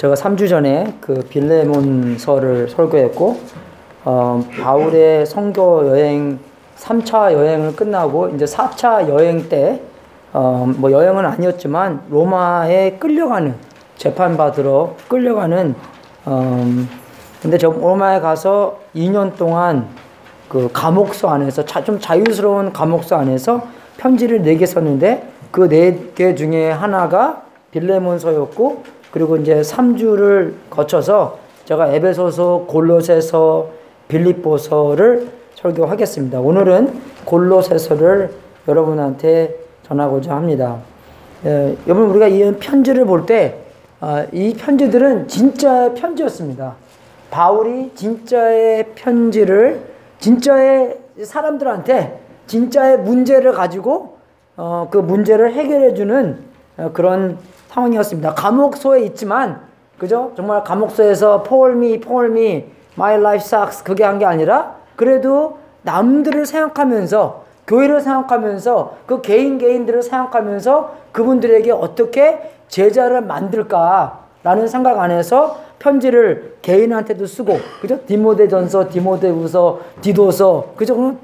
제가 3주 전에 그 빌레몬서를 설교했고, 바울의 선교 여행 3차 여행을 끝나고 이제 4차 여행 때, 뭐 여행은 아니었지만 로마에 끌려가는, 재판받으러 끌려가는, 근데 저 로마에 가서 2년 동안 그 감옥소 안에서 좀 자유스러운 감옥소 안에서 편지를 4개 썼는데 그 4개 중에 하나가 빌레몬서였고, 그리고 이제 3주를 거쳐서 제가 에베소서, 골로새서, 빌립보서를 설교하겠습니다. 오늘은 골로새서를 여러분한테 전하고자 합니다. 여러분, 우리가 이 편지를 볼 때 이 편지들은 진짜의 편지였습니다. 바울이 진짜의 편지를 진짜의 사람들한테 진짜의 문제를 가지고 그 문제를 해결해주는 그런 상황이었습니다. 감옥소에 있지만, 그죠? 정말 감옥소에서 Pour me, my life sucks 그게 한 게 아니라 그래도 남들을 생각하면서, 교회를 생각하면서, 그 개인들을 생각하면서 그분들에게 어떻게 제자를 만들까라는 생각 안에서 편지를 개인한테도 쓰고, 그죠? 디모데전서, 디모데후서, 디도서, 그죠?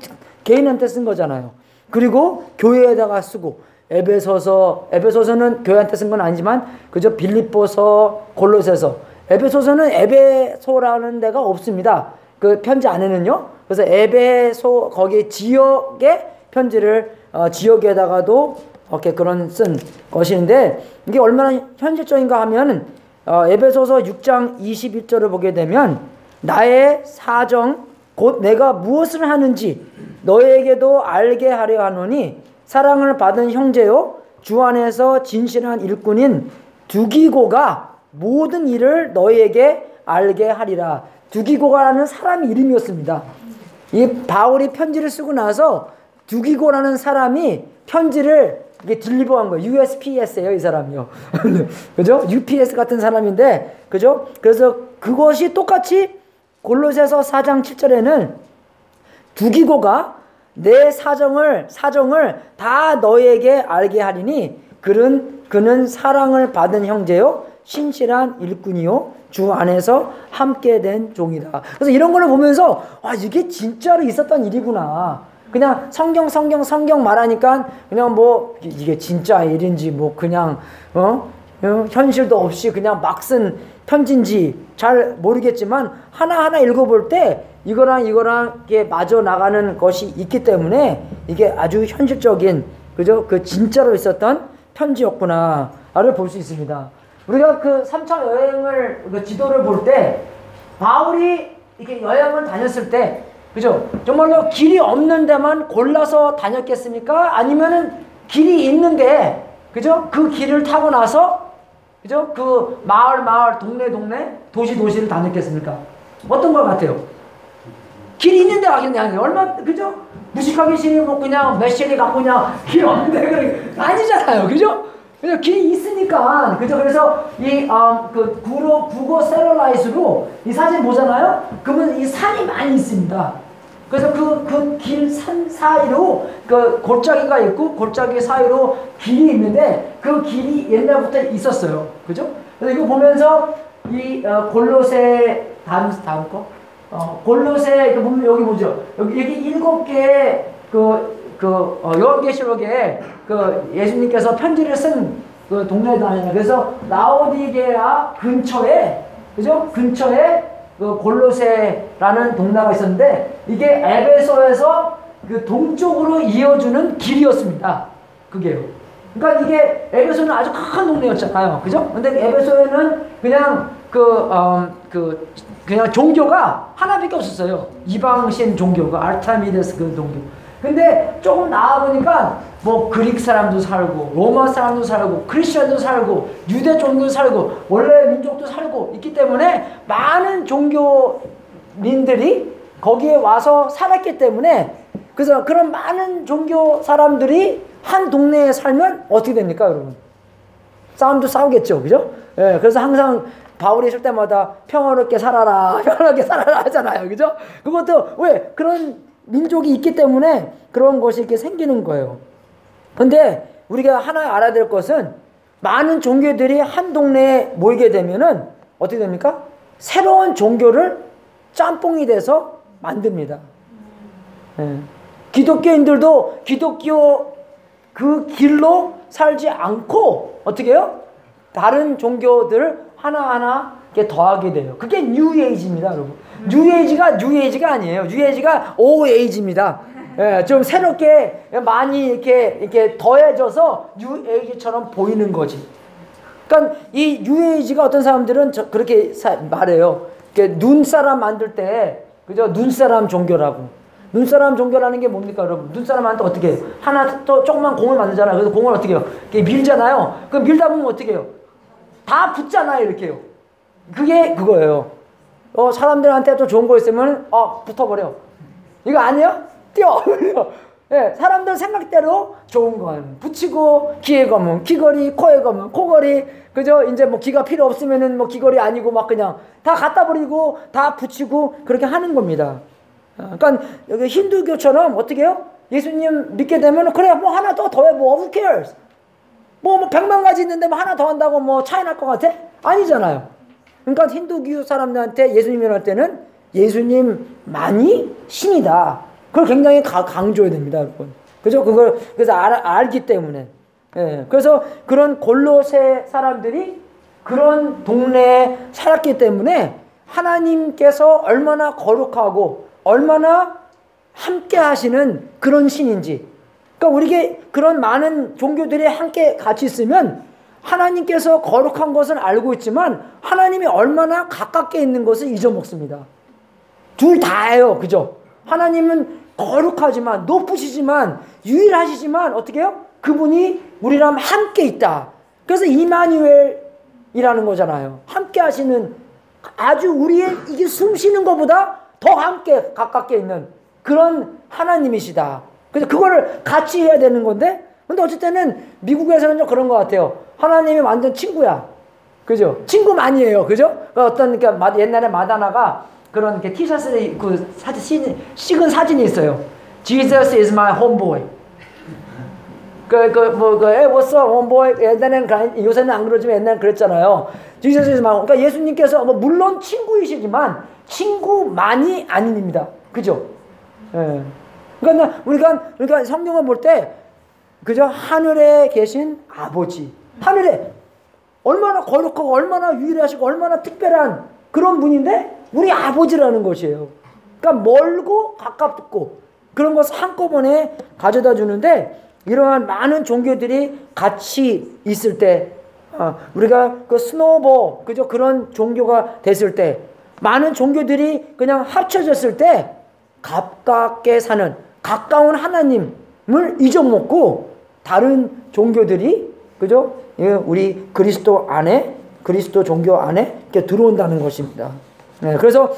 개인한테 쓴 거잖아요. 그리고 교회에다가 쓰고, 에베소서는 교회한테 쓴 건 아니지만, 그죠? 빌립보서, 골로새서. 에베소서는 에베소라는 데가 없습니다. 그 편지 안에는요. 그래서 에베소, 거기 지역의 편지를, 지역에다가도 이렇게 그런 쓴 것인데, 이게 얼마나 현실적인가 하면, 에베소서 6장 21절을 보게 되면, 나의 사정, 곧 내가 무엇을 하는지 너에게도 알게 하려 하노니, 사랑을 받은 형제요, 주 안에서 진실한 일꾼인 두기고가 모든 일을 너희에게 알게 하리라. 두기고가라는 사람이 이름이었습니다. 이 바울이 편지를 쓰고 나서 두기고라는 사람이 편지를 이게 딜리버한 거예요. USPS예요, 이 사람이요. 그죠? UPS 같은 사람인데, 그죠? 그래서 그것이 똑같이 골로새서 4장 7절에는 두기고가 내 사정을 다 너에게 알게 하리니 그는 사랑을 받은 형제요, 신실한 일꾼이요, 주 안에서 함께 된 종이다. 그래서 이런 거를 보면서 이게 진짜로 있었던 일이구나. 그냥 성경 말하니까 그냥 뭐 이게 진짜 일인지 뭐 그냥 현실도 없이 그냥 막 쓴 편지인지 잘 모르겠지만 하나하나 읽어볼 때 이거랑 이게 맞아 나가는 것이 있기 때문에 이게 아주 현실적인, 그죠? 그 진짜로 있었던 편지였구나를 볼 수 있습니다. 우리가 그 3차 여행을, 그 지도를 볼 때 바울이 이렇게 여행을 다녔을 때, 그죠? 정말로 길이 없는 데만 골라서 다녔겠습니까? 아니면은 길이 있는데, 그죠? 그 길을 타고 나서, 그죠? 그 마을, 동네, 도시를 다녔겠습니까? 어떤 것 같아요? 길이 있는데 가겠냐? 얼마, 그죠? 무식하게 시니 뭐 그냥 몇 시리 갖고 그냥 길 없는데, 그래. 아니잖아요. 그죠? 그냥 길이 있으니까, 그죠? 그래서 그 국어 세럴라이트로 이 사진 보잖아요? 그러면 이 산이 많이 있습니다. 그래서 그 길 산 사이로 그 골짜기가 있고, 골짜기 사이로 길이 있는데 그 길이 옛날부터 있었어요. 그죠? 그래서 이거 보면서 이 골로새 다음 거. 골로새 이거 보면 여기 보죠. 여기 7개의 요한계시록에 그 예수님께서 편지를 쓴 그 동네도 아니에요. 그래서 라오디게아 근처에, 그죠? 근처에 그 골로새라는 동네가 있었는데, 이게 에베소에서 그 동쪽으로 이어주는 길이었습니다. 그게요. 그러니까 이게 에베소는 아주 큰 동네였잖아요. 그죠? 근데 에베소에는 그냥 그냥 종교가 하나밖에 없었어요. 이방신 종교가 아르타미데스 그 종교. 근데 조금 나아보니까 뭐 그릭 사람도 살고, 로마 사람도 살고, 크리스천도 살고, 유대 종교도 살고, 원래 민족도 살고 있기 때문에 많은 종교민들이 거기에 와서 살았기 때문에, 그래서 그런 많은 종교 사람들이 한 동네에 살면 어떻게 됩니까, 여러분? 싸움도 싸우겠죠, 그죠? 예, 그래서 항상 바울이 있을 때마다 평화롭게 살아라 하잖아요, 그죠? 그것도 왜? 그런 민족이 있기 때문에 그런 것이 이렇게 생기는 거예요. 근데 우리가 하나 알아야 될 것은, 많은 종교들이 한 동네에 모이게 되면은 어떻게 됩니까? 새로운 종교를 짬뽕이 돼서 만듭니다. 예. 기독교인들도 기독교 그 길로 살지 않고 어떻게 해요? 다른 종교들을 하나하나 이렇게 더하게 돼요. 그게 뉴에이지입니다, 여러분. 뉴에이지가 아니에요. 뉴에이지가 오에이지입니다. 예, 좀 새롭게 많이 이렇게 더해져서 뉴에이지처럼 보이는 거지. 그러니까 이 뉴에이지가 어떤 사람들은 그렇게 말해요. 눈사람 만들 때, 그죠? 눈사람 종교라고. 눈사람 종교라는 게 뭡니까, 여러분? 눈사람한테 어떻게 해요? 하나 또 조그만 공을 만들잖아요. 그래서 공을 어떻게 해요? 이렇게 밀잖아요. 그럼 밀다 보면 어떻게 해요? 다 붙잖아요, 이렇게요. 그게 그거예요. 사람들한테 또 좋은 거 있으면, 붙어버려. 이거 아니에요? 뛰어! 예, 사람들 생각대로 좋은 건 붙이고, 귀에 검은 귀걸이, 코에 검은 코걸이, 그죠? 이제 뭐 귀가 필요 없으면은 뭐 귀걸이 아니고 막 그냥 다 갖다 버리고, 다 붙이고, 그렇게 하는 겁니다. 그러니까 여기 힌두교처럼 어떻게 해요? 예수님 믿게 되면 그래 뭐 하나 더해 뭐 who cares? 뭐 100만 가지 있는데 뭐 하나 더 한다고 뭐 차이 날 것 같아? 아니잖아요. 그러니까 힌두교 사람들한테 예수님이라 할 때는 예수님만이 신이다. 그걸 굉장히 강조해야 됩니다, 여러분. 그죠? 그걸 그래서 알기 때문에. 예. 그래서 그런 골로새 사람들이 그런 동네에 살았기 때문에 하나님께서 얼마나 거룩하고 얼마나 함께 하시는 그런 신인지. 그러니까 우리에게 그런 많은 종교들이 함께 같이 있으면 하나님께서 거룩한 것을 알고 있지만 하나님이 얼마나 가깝게 있는 것을 잊어먹습니다. 둘 다예요. 그죠? 하나님은 거룩하지만 높으시지만 유일하시지만 어떻게 해요? 그분이 우리랑 함께 있다. 그래서 이마누엘이라는 거잖아요. 함께 하시는 아주 우리의 이게 숨 쉬는 것보다 더 함께 가깝게 있는 그런 하나님이시다. 그래서 그거를 같이 해야 되는 건데, 근데 어쨌든 미국에서는 좀 그런 것 같아요. 하나님이 완전 친구야. 그죠? 친구 많이 해요. 그죠? 그러니까 옛날에 마다나가 그런 이렇게 티셔츠에 그 사진, 찍은 사진이 있어요. Jesus is my homeboy. what's up, homeboy? 옛날에는, 요새는 안 그러지만 옛날엔 그랬잖아요. Jesus is my, 그러니까 예수님께서 물론 친구이시지만 친구만이 아닙니다. 그죠? 예. 그러니까 성경을 볼 때, 그죠? 하늘에 계신 아버지. 하늘에 얼마나 거룩하고 얼마나 유일하시고 얼마나 특별한 그런 분인데 우리 아버지라는 것이에요. 그러니까 멀고 가깝고 그런 것을 한꺼번에 가져다 주는데 이러한 많은 종교들이 같이 있을 때 우리가 그 스노우볼, 그죠? 그런 종교가 됐을 때 많은 종교들이 그냥 합쳐졌을 때 가깝게 사는 가까운 하나님을 잊어먹고 다른 종교들이, 그죠? 우리 그리스도 안에, 그리스도 종교 안에 이렇게 들어온다는 것입니다. 네, 그래서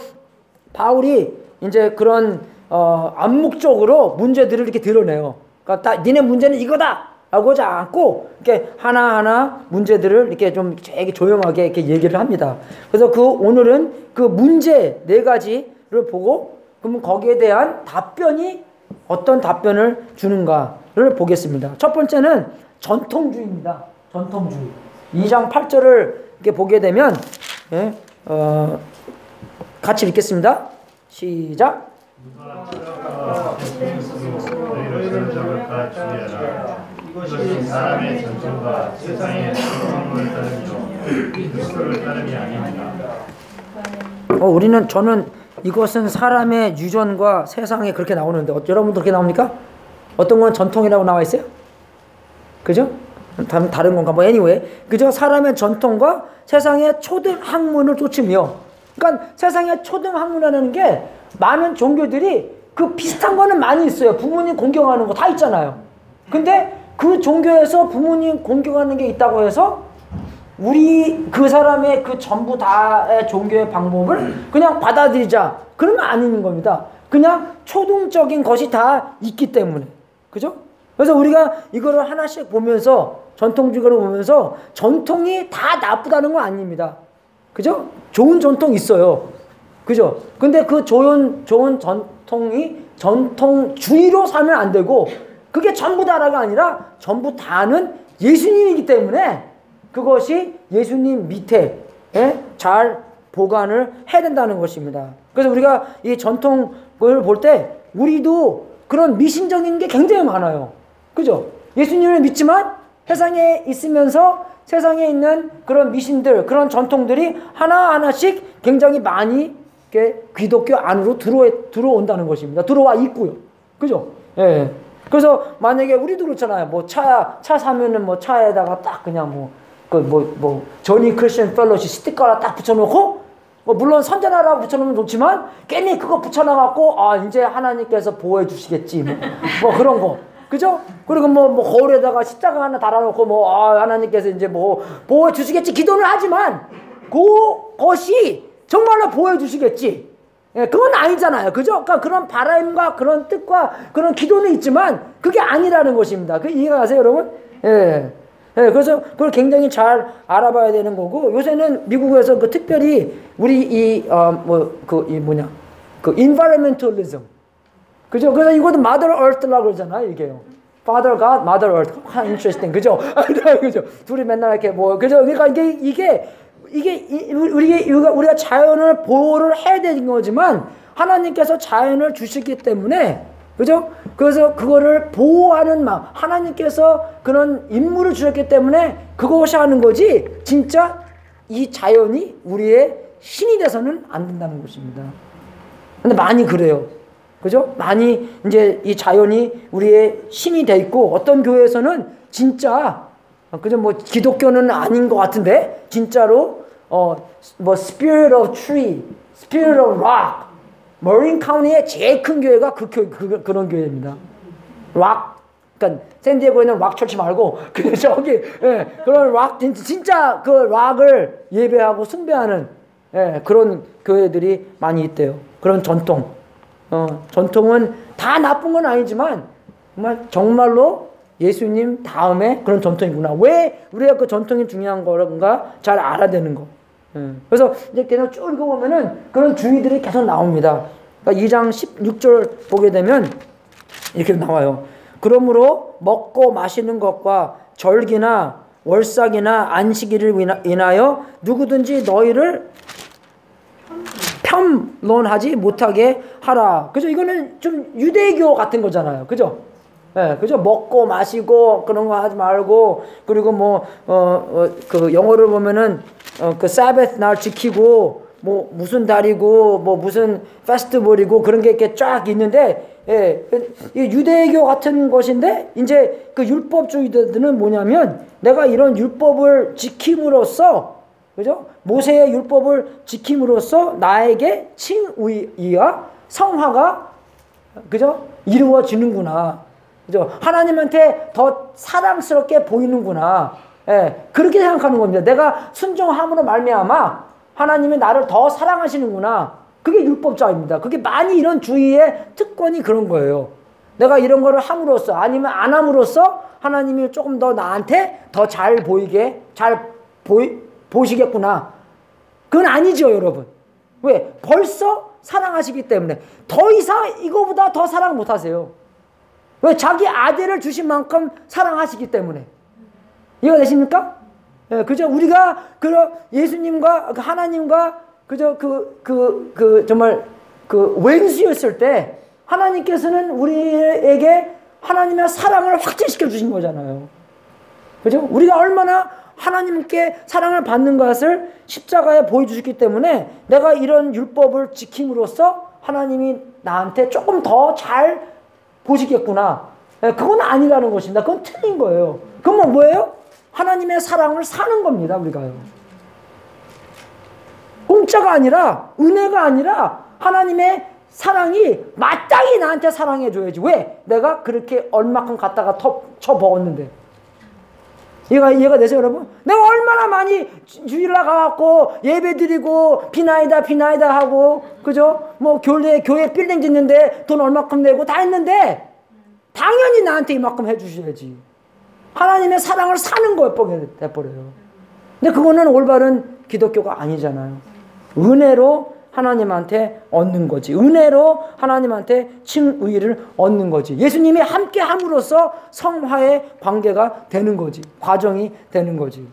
바울이 이제 그런 암묵적으로 문제들을 이렇게 드러내요. 그러니까 니네 문제는 이거다 하고자 않고 이렇게 하나하나 문제들을 이렇게 좀 되게 조용하게 이렇게 얘기를 합니다. 그래서 오늘은 그 문제 4가지를 보고 그러면 거기에 대한 답변이 어떤 답변을 주는가를 보겠습니다. 첫 번째는 전통주의입니다. 전통주의. 2장 8절을 이렇게 보게 되면 같이 읽겠습니다. 시작. 이것이 사람의 전통과 세상의 성공을 따르며 그리스도를 따름이 아닙니다. 저는 이것은 사람의 유전과 세상에 그렇게 나오는데 여러분도 그렇게 나옵니까? 어떤 건 전통이라고 나와 있어요? 그죠? 다른 건가? anyway. 그죠? 사람의 전통과 세상의 초등학문을 쫓으며, 그러니까 세상의 초등학문이라는 게 많은 종교들이 그 비슷한 거는 많이 있어요. 부모님 공경하는 거 다 있잖아요. 근데 그 종교에서 부모님 공경하는 게 있다고 해서 우리 그 사람의 그 전부 다의 종교의 방법을 그냥 받아들이자, 그러면 아닌 겁니다. 그냥 초등적인 것이 다 있기 때문에. 그죠? 그래서 우리가 이거를 하나씩 보면서 전통주의를 보면서 전통이 다 나쁘다는 건 아닙니다. 그죠? 좋은 전통 있어요. 그죠? 근데 그 좋은 전통이 전통주의로 살면 안 되고 그게 전부 다가 아니라 전부 다는 예수님이기 때문에 그것이 예수님 밑에 잘 보관을 해야 된다는 것입니다. 그래서 우리가 이 전통을 볼 때 우리도 그런 미신적인 게 굉장히 많아요. 그죠? 예수님을 믿지만 세상에 있으면서 세상에 있는 그런 미신들, 그런 전통들이 하나하나씩 굉장히 많이 기독교 안으로 들어온다는 것입니다. 들어와 있고요. 그죠? 예. 그래서 만약에 우리도 그렇잖아요. 뭐 차 사면은 뭐 차에다가 딱 그냥 조니 크리스천 펠로시 스티커 하나 딱 붙여놓고, 물론 선전하라고 붙여놓으면 좋지만, 괜히 그거 붙여놔갖고, 이제 하나님께서 보호해 주시겠지. 뭐 그런 거. 그죠? 그리고 거울에다가 십자가 하나 달아놓고, 하나님께서 이제 보호해 주시겠지. 기도를 하지만, 그것이 정말로 보호해 주시겠지. 예, 그건 아니잖아요. 그죠? 그러니까 그런 바람과 그런 뜻과 그런 기도는 있지만, 그게 아니라는 것입니다. 그 이해가 가세요, 여러분? 예. 예, 그래서 그걸 굉장히 잘 알아봐야 되는 거고, 요새는 미국에서 특별히 우리 environmentalism. 그죠? 그래서 이것도 Mother Earth라고 그러잖아요, 이게요. Father God, Mother Earth. interesting. 그죠? 그죠? 둘이 맨날 이렇게 그죠? 그러니까 이게 우리가 자연을 보호를 해야 되는 거지만, 하나님께서 자연을 주시기 때문에, 그죠? 그래서 그거를 보호하는 마음, 하나님께서 그런 임무를 주셨기 때문에 그것이 하는 거지, 진짜 이 자연이 우리의 신이 돼서는 안 된다는 것입니다. 근데 많이 그래요. 그죠? 많이 이제 이 자연이 우리의 신이 돼 있고, 어떤 교회에서는 진짜, 그죠? 기독교는 아닌 것 같은데, 진짜로, Spirit of Tree, Spirit of Rock, 머린 카운티의 제일 큰 교회가 그런 교회입니다. 그러니까 샌디에고에는 락 철치 말고 저기 그런 락 진짜 그 락을 예배하고 숭배하는 그런 교회들이 많이 있대요. 그런 전통. 전통은 다 나쁜 건 아니지만 정말로 예수님 다음에 그런 전통이구나. 왜 우리가 그 전통이 중요한 거인가 잘 알아야 되는 거. 그래서 이제 계속 쭉 읽어보면은 그런 주의들이 계속 나옵니다. 그러니까 2장 16절 보게 되면 이렇게 나와요. 그러므로 먹고 마시는 것과 절기나 월삭이나 안식일을 인하여 누구든지 너희를 편론하지 못하게 하라. 그죠? 이거는 좀 유대교 같은 거잖아요. 그죠? 그죠? 먹고 마시고 그런 거 하지 말고, 그리고 그 영어를 보면은 그 사베트 날 지키고 무슨 달이고 무슨 페스티벌이고 그런 게 이렇게 쫙 있는데, 이 유대교 같은 것인데, 이제 그 율법주의자들은 뭐냐면, 내가 이런 율법을 지킴으로써, 그죠? 모세의 율법을 지킴으로써 나에게 칭의와 성화가, 그죠? 이루어지는구나. 그죠? 하나님한테 더 사랑스럽게 보이는구나. 그렇게 생각하는 겁니다. 내가 순종함으로 말미암아 하나님이 나를 더 사랑하시는구나. 그게 율법자입니다. 그게 많이 이런 주의의 특권이 그런 거예요. 내가 이런 거를 함으로써, 아니면 안 함으로써 하나님이 조금 더 나한테 더 잘 보이게, 보시겠구나. 그건 아니죠, 여러분. 왜? 벌써 사랑하시기 때문에. 더 이상 이거보다 더 사랑 못 하세요. 왜? 자기 아들을 주신 만큼 사랑하시기 때문에. 이해가 되십니까? 그죠? 우리가 예수님과 하나님과 그저 정말 왼수였을 때, 하나님께서는 우리에게 하나님의 사랑을 확증시켜 주신 거잖아요. 그죠? 우리가 얼마나 하나님께 사랑을 받는 것을 십자가에 보여주셨기 때문에, 내가 이런 율법을 지킴으로써 하나님이 나한테 조금 더 잘 보시겠구나. 그건 아니라는 것입니다. 그건 틀린 거예요. 그건 뭐예요? 하나님의 사랑을 사는 겁니다, 우리가요. 공짜가 아니라, 은혜가 아니라 하나님의 사랑이 마땅히 나한테 사랑해줘야지. 왜? 내가 그렇게 얼마큼 갖다가 쳐먹었는데. 이해가 되세요, 여러분? 내가 얼마나 많이 주일날 가갖고 예배 드리고 비나이다 하고, 그죠? 교회 빌딩 짓는데 돈 얼마큼 내고 다 했는데, 당연히 나한테 이만큼 해주셔야지. 하나님의 사랑을 사는 거에 돼버려요. 근데 그거는 올바른 기독교가 아니잖아요. 은혜로 하나님한테 얻는 거지. 은혜로 하나님한테 칭의를 얻는 거지. 예수님이 함께 함으로써 성화의 관계가 되는 거지. 과정이 되는 거지.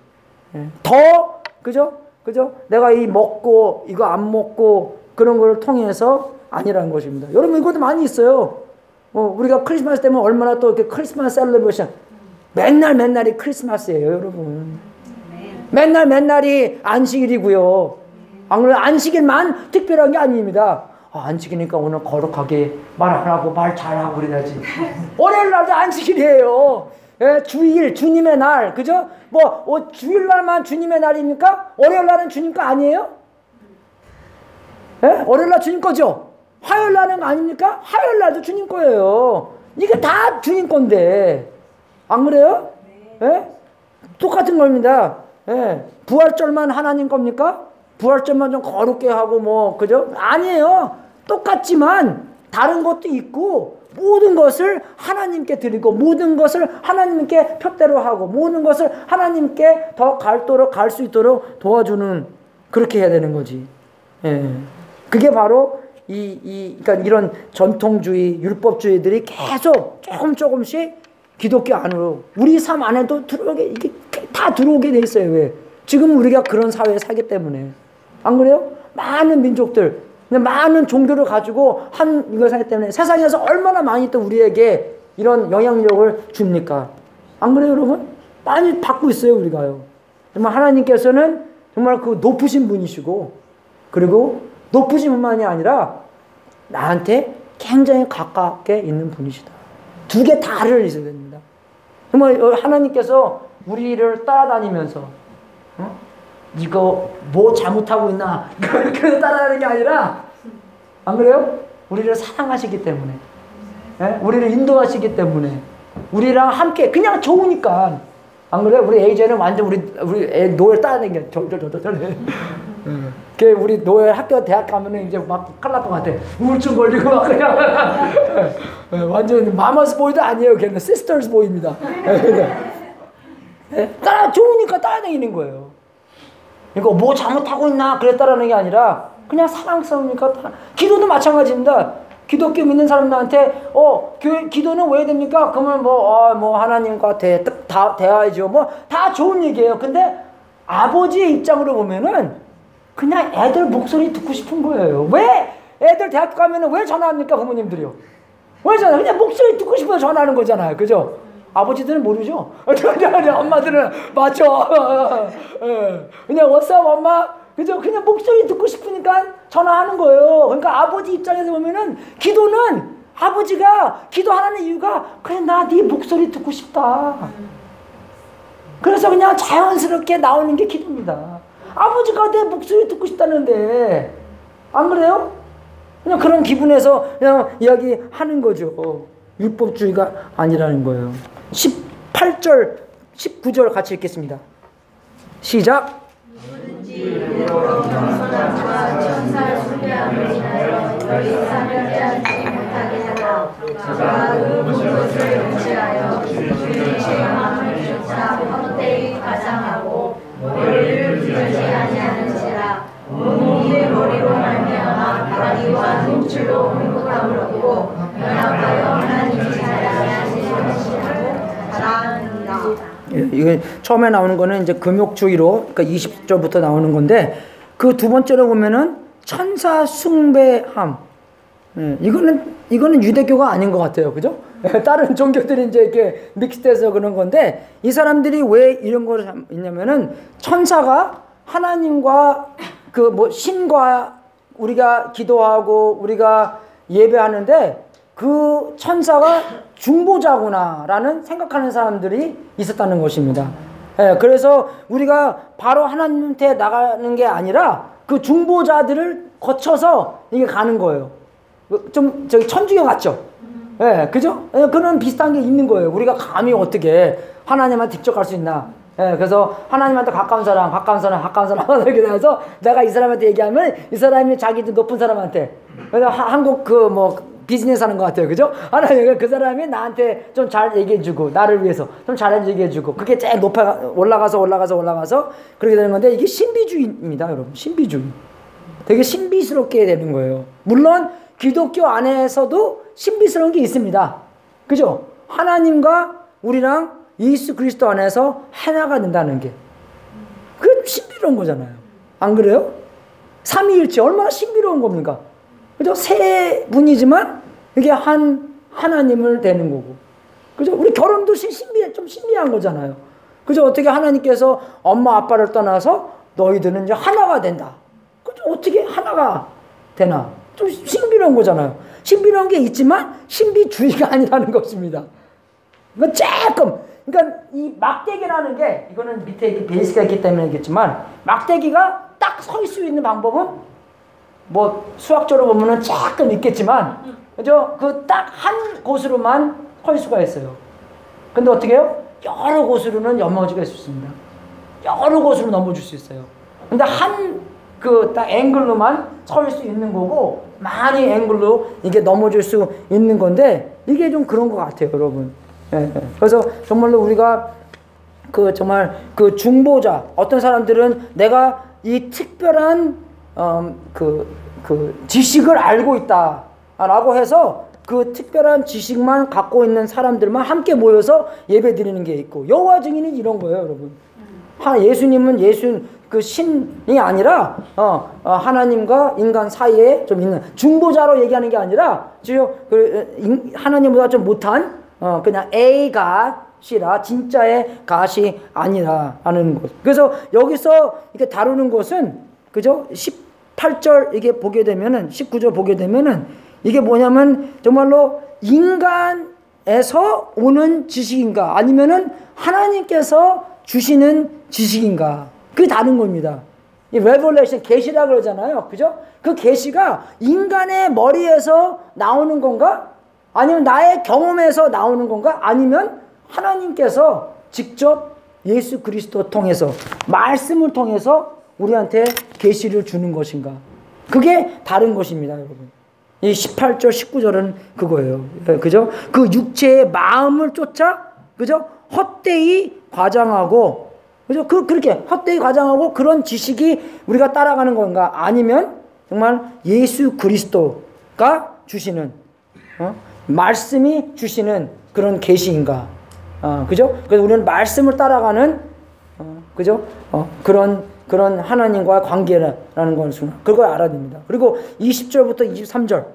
그죠? 그죠? 내가 이 먹고 이거 안 먹고 그런 걸 통해서 아니라는 것입니다. 여러분 이것도 많이 있어요. 우리가 크리스마스 때문에 얼마나 또 이렇게 크리스마스 셀러브레이션 맨날이 크리스마스예요, 여러분. 맨날이 안식일이고요. 안 그래요? 안식일만 특별한 게 아닙니다. 안식이니까 오늘 거룩하게 말 안 하고 말 잘하고 그래야지. 월요일 날도 안식일이에요. 예, 주일, 주님의 날, 그죠? 주일 날만 주님의 날입니까? 월요일 날은 주님 거 아니에요? 예? 월요일 날 주님 거죠? 화요일 날은 아닙니까? 화요일 날도 주님 거예요. 이게 다 주님 건데. 안 그래요? 예? 똑같은 겁니다. 예. 부활절만 하나님 겁니까? 부활절만 좀 거룩게 하고 그죠? 아니에요. 똑같지만 다른 것도 있고 모든 것을 하나님께 드리고 모든 것을 하나님께 표대로 하고 모든 것을 하나님께 더 갈 수 있도록 도와주는 그렇게 해야 되는 거지. 예. 그게 바로 그러니까 이런 전통주의, 율법주의들이 계속 조금씩 기독교 안으로 우리 삶 안에도 이게 다 들어오게 돼 있어요. 왜? 지금 우리가 그런 사회에 살기 때문에. 안 그래요? 많은 민족들, 많은 종교를 가지고 이걸 살기 때문에 세상에서 얼마나 많이 또 우리에게 이런 영향력을 줍니까? 안 그래요, 여러분? 많이 받고 있어요, 우리가요. 정말 하나님께서는 정말 그 높으신 분이시고, 그리고 높으신 분만이 아니라 나한테 굉장히 가깝게 있는 분이시다. 두 개 다를 있어야 됩니다. 정말 하나님께서 우리를 따라다니면서, 이거 뭐 잘못하고 있나 그래서 따라다니는 게 아니라 안 그래요? 우리를 사랑하시기 때문에 우리를 인도하시기 때문에 우리랑 함께 그냥 좋으니까 안 그래요? 우리 에이제는 완전 우리 애 노예 따라다니는 게 우리 노예 학교 대학 가면은 이제 막 큰일 날 것 같아. 우울증 걸리고 막 그냥 완전 마마스 보이도 아니에요. 걔는 시스터스 보이입니다. 좋으니까 따라다니는 거예요. 이거 뭐 잘못하고 있나 그래 따라하는 게 아니라 그냥 사랑스러우니까 기도도 마찬가지입니다. 기독교 믿는 사람들한테 기도는 왜 됩니까? 그러면 하나님과 대화하죠. 다 좋은 얘기예요. 근데 아버지의 입장으로 보면은 그냥 애들 목소리 듣고 싶은 거예요. 왜 애들 대학교 가면은 왜 전화합니까? 부모님들이요. 왜 전화? 그냥 목소리 듣고 싶어서 전화하는 거잖아요. 그죠? 아버지들은 모르죠. 엄마들은 맞죠. 그냥 what's up 엄마? 그죠? 그냥 목소리 듣고 싶으니까 전화하는 거예요. 그러니까 아버지 입장에서 보면은 기도는 아버지가 기도하는 이유가 그래 나 네 목소리 듣고 싶다. 그래서 그냥 자연스럽게 나오는 게 기도입니다. 아버지가 내 목소리 듣고 싶다는데 안 그래요? 그냥 그런 기분에서 그냥 이야기하는 거죠. 율법주의가 아니라는 거예요. 18절, 19절 같이 읽겠습니다. 시작. 누구든지 의로 겸손함과 천사를 숭배함을 인하여 너희 삶을 빼앗지 못하게 하라. 저가 그 무엇을 용치하여 주의 죄망을 조차 헛되이 가장하고 머리를 들지 아니하는지라. 온몸이 머리로 말미암아 다리와 눈줄로 행복함을 얻고 연합하여 하나님이 자랑해 하시는 것이라고 자랑합니다. 이게 처음에 나오는 거는 이제 금욕주의로, 그러니까 20절부터 나오는 건데 그 두 번째로 보면은 천사 숭배함. 이거는 유대교가 아닌 것 같아요, 그죠? 다른 종교들이 이제 이렇게 믹스돼서 그런 건데 이 사람들이 왜 이런 걸 했냐면은 천사가 하나님과 신과 우리가 기도하고 우리가 예배하는데 그 천사가 중보자구나라는 생각하는 사람들이 있었다는 것입니다. 그래서 우리가 바로 하나님한테 나가는 게 아니라 그 중보자들을 거쳐서 이게 가는 거예요. 좀 천주교 같죠? 그죠? 그런 비슷한 게 있는 거예요. 우리가 감히 어떻게 하나님한테 직접 갈 수 있나? 그래서 하나님한테 가까운 사람 이렇게 돼서 내가 이 사람한테 얘기하면 이 사람이 자기 높은 사람한테 그래서 한국 비즈니스 하는 것 같아요. 그죠? 하나님 그 사람이 나한테 좀 잘 얘기해주고 나를 위해서 좀 잘 얘기해주고 그게 제일 올라가서 그렇게 되는 건데 이게 신비주의입니다, 여러분. 신비주의. 되게 신비스럽게 되는 거예요. 물론 기독교 안에서도 신비스러운 게 있습니다. 그죠? 하나님과 우리랑 예수 그리스도 안에서 하나가 된다는 게 그게 신비로운 거잖아요. 안 그래요? 삼위일체 얼마나 신비로운 겁니까? 그죠? 세 분이지만 이게 하나님을 되는 거고. 그죠? 우리 결혼도 좀 신비한 거잖아요. 그죠? 어떻게 하나님께서 엄마 아빠를 떠나서 너희들은 이제 하나가 된다. 그죠? 어떻게 하나가 되나? 좀 신비로운 거잖아요. 신비로운 게 있지만 신비주의가 아니라는 것입니다. 그러니까 조금, 그러니까 이 막대기라는 게, 이거는 밑에 이렇게 베이스가 있기 때문에겠지만, 막대기가 딱 설 수 있는 방법은 뭐 수학적으로 보면은 조금 있겠지만, 그죠? 그 딱 한 곳으로만 설 수가 있어요. 근데 어떻게 해요? 여러 곳으로는 넘어질 수 있습니다. 여러 곳으로 넘어질 수 있어요. 근데 딱 앵글로만 설 수 있는 거고, 많이 앵글로 이게 넘어질 수 있는 건데, 이게 좀 그런 것 같아요, 여러분. 예. 그래서 정말로 우리가 정말 중보자, 어떤 사람들은 내가 이 특별한 지식을 알고 있다라고 해서 그 특별한 지식만 갖고 있는 사람들만 함께 모여서 예배 드리는 게 있고, 여호와 증인은 이런 거예요, 여러분. 예수님은 신이 아니라 하나님과 인간 사이에 좀 있는 중보자로 얘기하는 게 아니라 하나님보다 좀 못한 그냥 A갓이라 진짜의 갓이 아니라는 것. 그래서 여기서 이렇게 다루는 것은, 그죠? 18절 이게 보게 되면은, 19절 보게 되면은 이게 뭐냐면 정말로 인간에서 오는 지식인가 아니면은 하나님께서 주시는 지식인가, 그게 다른 겁니다. 이 레벨레이션, 계시라 그러잖아요. 그죠? 그 계시가 인간의 머리에서 나오는 건가? 아니면 나의 경험에서 나오는 건가? 아니면 하나님께서 직접 예수 그리스도 통해서, 말씀을 통해서 우리한테 계시를 주는 것인가? 그게 다른 것입니다, 여러분. 이 18절, 19절은 그거예요. 그죠? 그 육체의 마음을 쫓아, 그죠? 헛되이 과장하고, 그죠? 그렇게 헛되이 과장하고 그런 지식이 우리가 따라가는 건가? 아니면 정말 예수 그리스도가 주시는, 말씀이 주시는 그런 계시인가? 그죠? 그래서 우리는 말씀을 따라가는, 그죠? 그런 하나님과의 관계라는 것을, 그걸 알아야 됩니다. 그리고 20절부터 23절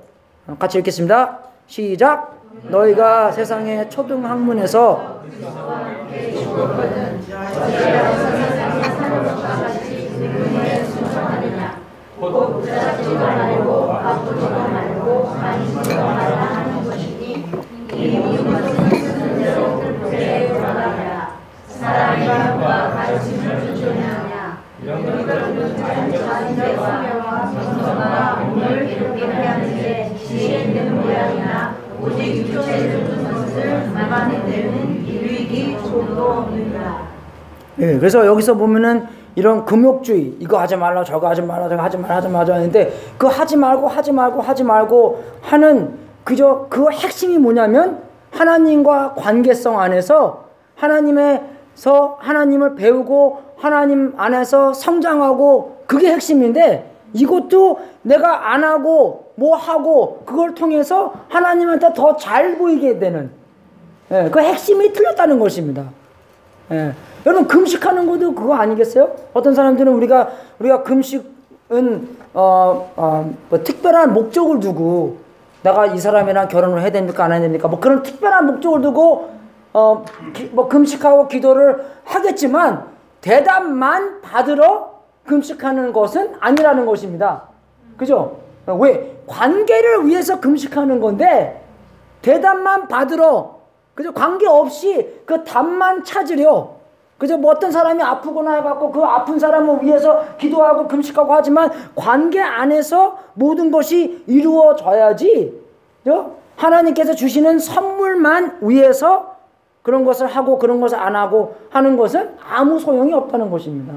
같이 읽겠습니다. 시작. 너희가 세상의 초등학문에서 사랑과 가르침을 주냐냐. 이런 것들은 자신과 정서가 몸을 괴롭게 하는데 지혜 있는 모양이나 오직 육체를 둔 것을 막아내는 유익이 조금도 없느니라. 예, 그래서 여기서 보면은 이런 금욕주의, 이거 하지 말라, 저거 하지 말라, 저거 하지 말라 하는데, 그 하지 말고 하는 그저 그 핵심이 뭐냐면 하나님과 관계성 안에서 하나님을 배우고 하나님 안에서 성장하고, 그게 핵심인데, 이것도 내가 안 하고 뭐 하고 그걸 통해서 하나님한테 더 잘 보이게 되는, 그 핵심이 틀렸다는 것입니다. 여러분, 금식하는 것도 그거 아니겠어요? 어떤 사람들은 우리가 금식은 뭐 특별한 목적을 두고, 내가 이 사람이랑 결혼을 해야 됩니까 안 해야 됩니까, 뭐 그런 특별한 목적을 두고 뭐 금식하고 기도를 하겠지만 대답만 받으러 금식하는 것은 아니라는 것입니다. 그죠? 왜? 관계를 위해서 금식하는 건데, 대답만 받으러, 그죠? 관계 없이 그 답만 찾으려, 그죠? 뭐 어떤 사람이 아프거나 해갖고 그 아픈 사람을 위해서 기도하고 금식하고 하지만 관계 안에서 모든 것이 이루어져야지, 그죠? 하나님께서 주시는 선물만 위해서 그런 것을 하고 그런 것을 안 하고 하는 것은 아무 소용이 없다는 것입니다.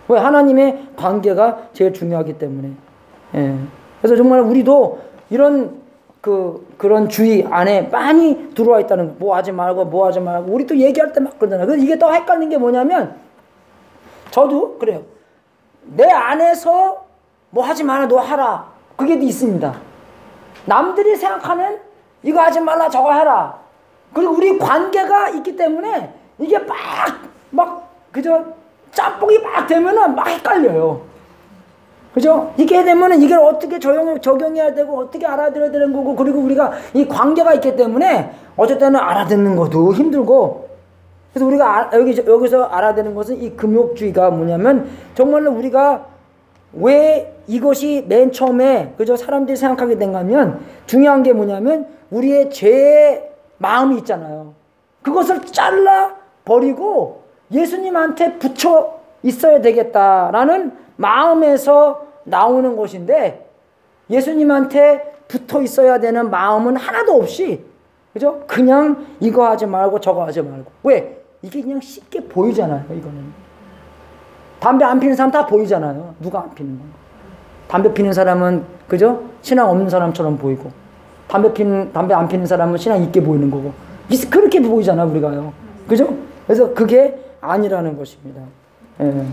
왜? 하나님의 관계가 제일 중요하기 때문에. 그래서 정말 우리도 이런 그런 주의 안에 많이 들어와 있다는 거. 뭐 하지 말고 우리 또 얘기할 때 막 그러잖아요. 그래서 이게 더 헷갈리는 게 뭐냐면, 저도 그래요. 내 안에서 뭐 하지 마라, 너 하라, 그게 있습니다. 남들이 생각하는 이거 하지 말라, 저거 해라. 그리고 우리 관계가 있기 때문에 이게 막 그저 짬뽕이 막 되면은 막 헷갈려요. 그죠? 이게 되면은 이걸 어떻게 적용해야 되고 어떻게 알아들어야 되는 거고, 그리고 우리가 이 관계가 있기 때문에 어쩔 때는 알아듣는 것도 힘들고. 그래서 우리가 여기서 알아듣는 것은 이 금욕주의가 뭐냐면, 정말로 우리가 왜 이것이 맨 처음에 그죠 사람들이 생각하게 된가면, 중요한 게 뭐냐면 우리의 죄의 마음이 있잖아요. 그것을 잘라 버리고 예수님한테 붙여 있어야 되겠다라는 마음에서 나오는 것인데, 예수님한테 붙어 있어야 되는 마음은 하나도 없이, 그죠? 그냥 이거 하지 말고 저거 하지 말고. 왜? 이게 그냥 쉽게 보이잖아요. 이거는 담배 안 피는 사람 다 보이잖아요. 누가 안 피는 건가? 담배 피는 사람은 그죠? 신앙 없는 사람처럼 보이고, 담배 안 피는 사람은 신앙 있게 보이는 거고, 그렇게 보이잖아 우리가요. 그죠? 그래서 그게 아니라는 것입니다. 예.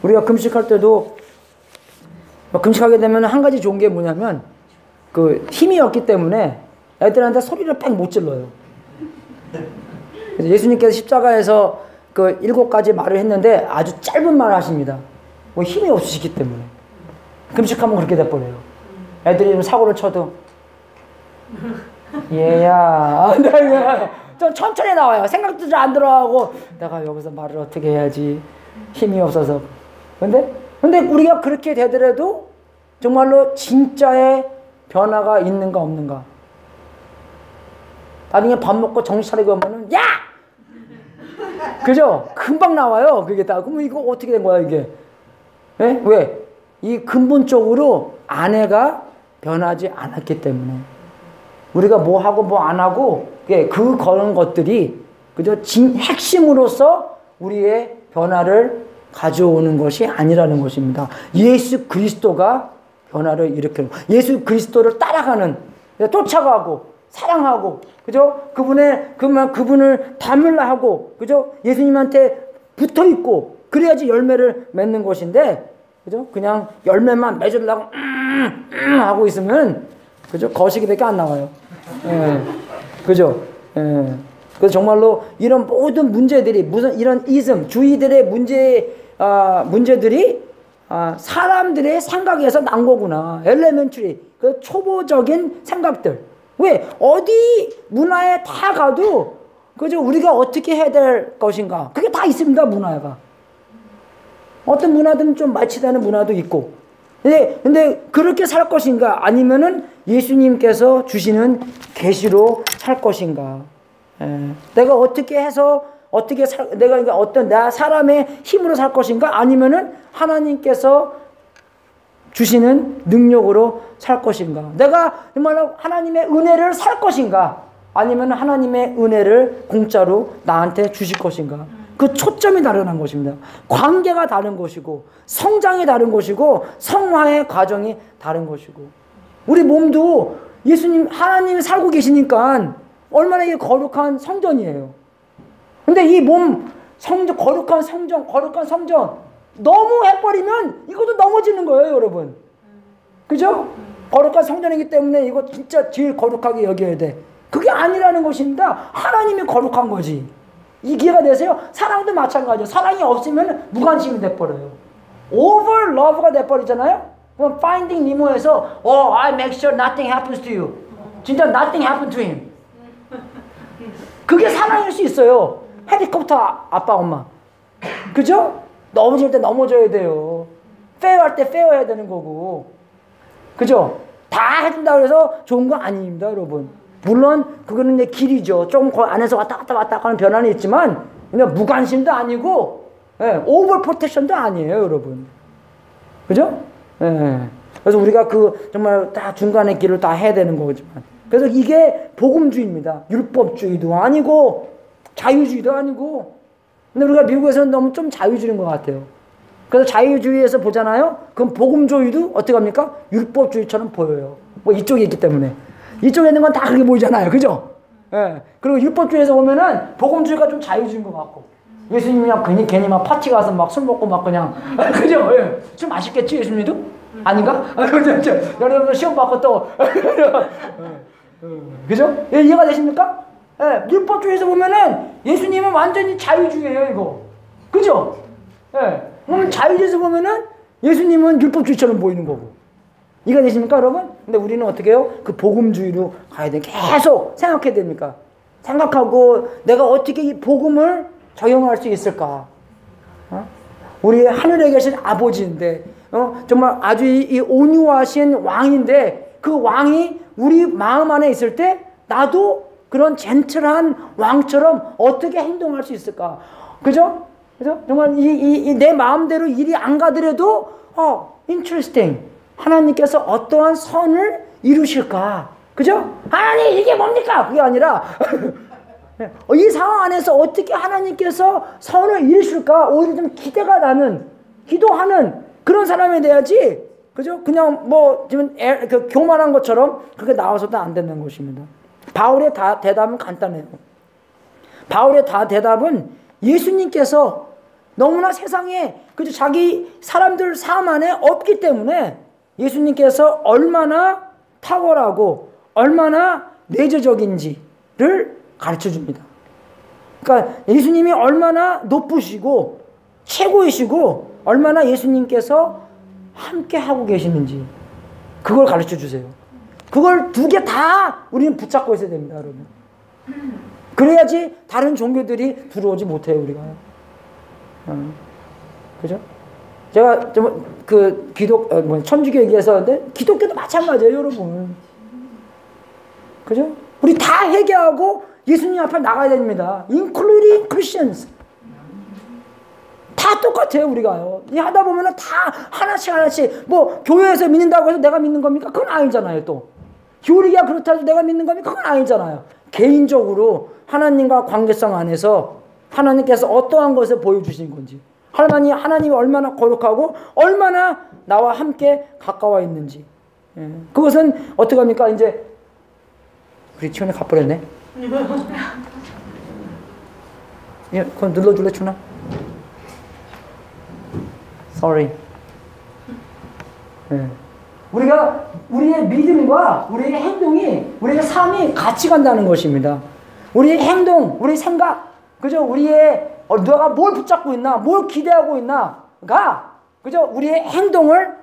우리가 금식할 때도 금식하게 되면 한 가지 좋은 게 뭐냐면, 그 힘이 없기 때문에 애들한테 소리를 빽 못 질러요. 그래서 예수님께서 십자가에서 그 7가지 말을 했는데 아주 짧은 말을 하십니다. 뭐 힘이 없으시기 때문에. 금식하면 그렇게 돼버려요. 애들이 좀 사고를 쳐도 얘야 좀 천천히 나와요. 생각도 잘 안 들어가고, 내가 여기서 말을 어떻게 해야지, 힘이 없어서. 근데 우리가 그렇게 되더라도 정말로 진짜의 변화가 있는가 없는가. 나중에 밥 먹고 정신 차리고 하면은 야! 그죠? 금방 나와요. 그게 다. 그럼 이거 어떻게 된 거야 이게? 예? 왜? 이 근본적으로 아내가 변하지 않았기 때문에. 우리가 뭐 하고 뭐 안 하고 그런 것들이 그죠? 핵심으로서 우리의 변화를 가져오는 것이 아니라는 것입니다. 예수 그리스도가 변화를 일으키는, 예수 그리스도를 따라가는, 쫓아가고 사랑하고, 그죠? 그분을 닮으려 하고, 그죠? 예수님한테 붙어 있고, 그래야지 열매를 맺는 것인데, 그죠? 그냥 열매만 맺으려고 하고 있으면, 그죠? 거시기밖에 안 나와요. 예. 그죠? 예. 그래서 정말로 이런 모든 문제들이, 무슨 이런 주의들의 문제들이 사람들의 생각에서 난 거구나. 엘레멘트리, 그 초보적인 생각들. 왜? 어디 문화에 다 가도 그죠? 우리가 어떻게 해야 될 것인가, 그게 다 있습니다. 문화가 어떤 문화들은 좀 마치다는 문화도 있고, 근데 그렇게 살 것인가, 아니면은 예수님께서 주시는 계시로 살 것인가. 내가 어떻게 해서 내가 어떤 사람의 힘으로 살 것인가, 아니면은 하나님께서 주시는 능력으로 살 것인가. 내가 정말로 하나님의 은혜를 살 것인가, 아니면 하나님의 은혜를 공짜로 나한테 주실 것인가. 그 초점이 다른 것입니다. 관계가 다른 것이고, 성장이 다른 것이고, 성화의 과정이 다른 것이고. 우리 몸도 하나님이 살고 계시니까 얼마나 이게 거룩한 성전이에요. 근데 이 몸 거룩한 성전 너무 해버리면 이것도 넘어지는 거예요, 여러분. 그죠? 거룩한 성전이기 때문에 이거 진짜 제일 거룩하게 여겨야 돼. 그게 아니라는 것입니다. 하나님이 거룩한 거지. 이해가 되세요? 사랑도 마찬가지예요. 사랑이 없으면 무관심이 돼버려요. over love가 돼버리잖아요. 그럼 Finding Nemo에서 I make sure nothing happens to you. 진짜 nothing happened to him. 그게 사랑일 수 있어요. 헬리콥터 아빠 엄마. 그죠? 넘어질 때 넘어져야 돼요. 페어할 때 페어해야 되는 거고. 그죠? 다 해준다고 해서 좋은 거 아닙니다, 여러분. 물론 그거는 이제 길이죠. 좀 그 안에서 왔다 갔다 하는 변화는 있지만, 그냥 무관심도 아니고, 오버 프로텍션도 아니에요, 여러분. 그죠? 그래서 우리가 정말 다 중간의 길을 다 해야 되는 거지만, 그래서 이게 복음주의입니다. 율법주의도 아니고 자유주의도 아니고. 근데 우리가 미국에서는 너무 좀 자유주의인 것 같아요. 그래서 자유주의에서 보잖아요. 그럼 복음주의도 어떻게 합니까? 율법주의처럼 보여요. 뭐 이쪽에 있기 때문에. 이쪽에 있는 건 다 그렇게 보이잖아요. 그죠? 그리고 율법주의에서 보면은 복음주의가 좀 자유주의인 것 같고, 예수님이랑 괜히 막 파티 가서 막 술 먹고 막 그냥 그죠? 좀 맛있겠지 예수님도? 아닌가? 여러분 시험 받고 또 그죠? 이해가 되십니까? 율법주의에서 보면은 예수님은 완전히 자유주의예요, 이거. 그죠? 그럼 자유주의에서 보면은 예수님은 율법주의처럼 보이는 거고. 이해가 되십니까, 여러분? 근데 우리는 어떻게 해요? 그 복음주의로 가야 돼. 계속 생각해야 됩니까? 생각하고 내가 어떻게 이 복음을 적용할 수 있을까? 우리 하늘에 계신 아버지인데, 정말 아주 이 온유하신 왕인데, 그 왕이 우리 마음 안에 있을 때 나도 그런 젠틀한 왕처럼 어떻게 행동할 수 있을까? 그죠? 그죠? 정말 내 마음대로 일이 안 가더라도, interesting. 하나님께서 어떠한 선을 이루실까? 그죠? 하나님, 이게 뭡니까? 그게 아니라, 이 상황 안에서 어떻게 하나님께서 선을 이루실까? 오히려 좀 기대가 나는, 기도하는 그런 사람이 돼야지, 그죠? 그냥 지금 교만한 것처럼 그렇게 나와서도 안 되는 것입니다. 바울의 대답은 간단해요. 바울의 대답은 예수님께서 너무나 세상에, 그죠? 자기 사람들 삶 안에 없기 때문에 예수님께서 얼마나 탁월하고 얼마나 내재적인지를 가르쳐 줍니다. 그러니까 예수님이 얼마나 높으시고 최고이시고 얼마나 예수님께서 함께 하고 계시는지 그걸 가르쳐 주세요. 그걸 두 개 다 우리는 붙잡고 있어야 됩니다, 여러분. 그래야지 다른 종교들이 들어오지 못해요, 우리가. 그죠? 제가 천주교 얘기했었는데 기독교도 마찬가지예요, 여러분. 그죠? 우리 다 회개하고 예수님 앞에 나가야 됩니다. Including Christians. 다 똑같아요, 우리가요. 하다 보면은 다 하나씩 교회에서 믿는다고 해서 내가 믿는 겁니까? 그건 아니잖아요, 또. 교리가 그렇다 해서 내가 믿는 겁니까? 그건 아니잖아요. 개인적으로 하나님과 관계성 안에서 하나님께서 어떠한 것을 보여주신 건지, 하나님이 얼마나 거룩하고 얼마나 나와 함께 가까워 있는지, 그것은 어떻게 합니까? 이제 우리 치원이 가버렸네. 그건 눌러줄래, 준아? Sorry. 우리가 우리의 믿음과 우리의 행동이, 우리의 삶이 같이 간다는 것입니다. 우리의 행동, 우리의 생각, 그죠? 우리의 너가 뭘 붙잡고 있나, 뭘 기대하고 있나가, 그죠? 우리의 행동을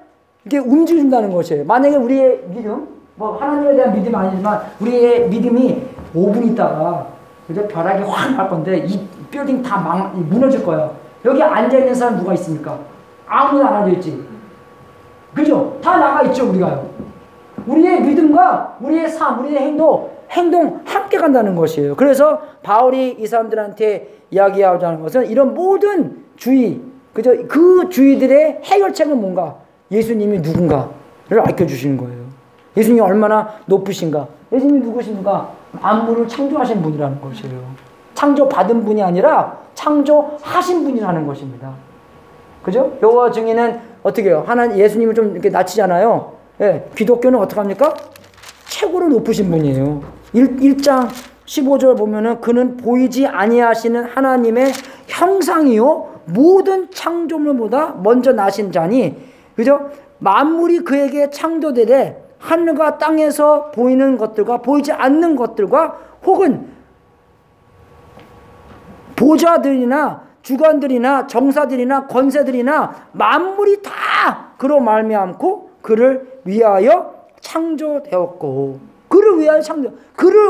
이렇게 움직인다는 것이에요. 만약에 우리의 믿음, 하나님에 대한 믿음은 아니지만 우리의 믿음이 5분 있다가, 그죠? 벼락이 확 날 건데 이 빌딩 다 무너질 거야. 여기 앉아 있는 사람 누가 있습니까? 아무도 안 앉아 있지. 그죠? 다 나가 있죠, 우리가요. 우리의 믿음과 우리의 삶, 우리의 행동 함께 간다는 것이에요. 그래서 바울이 이 사람들한테 이야기하고자 하는 것은 이런 모든 주의, 그죠? 그 주의들의 해결책은 뭔가? 예수님이 누군가를 알려주시는 거예요. 예수님이 얼마나 높으신가? 예수님이 누구신가? 만물을 창조하신 분이라는 것이에요. 창조받은 분이 아니라 창조하신 분이라는 것입니다. 그죠? 여호와 증인은 어떻게 해요? 예수님을 좀 이렇게 낮추잖아요. 예, 기독교는 어떻게 합니까? 최고로 높으신 분이에요. 1장 15절 보면은 그는 보이지 아니하시는 하나님의 형상이요 모든 창조물보다 먼저 나신 자니, 그죠? 만물이 그에게 창조되되 하늘과 땅에서 보이는 것들과 보이지 않는 것들과 혹은 보좌들이나 주관들이나 정사들이나 권세들이나 만물이 다 그로 말미암고 그를 위하여 창조되었고, 그를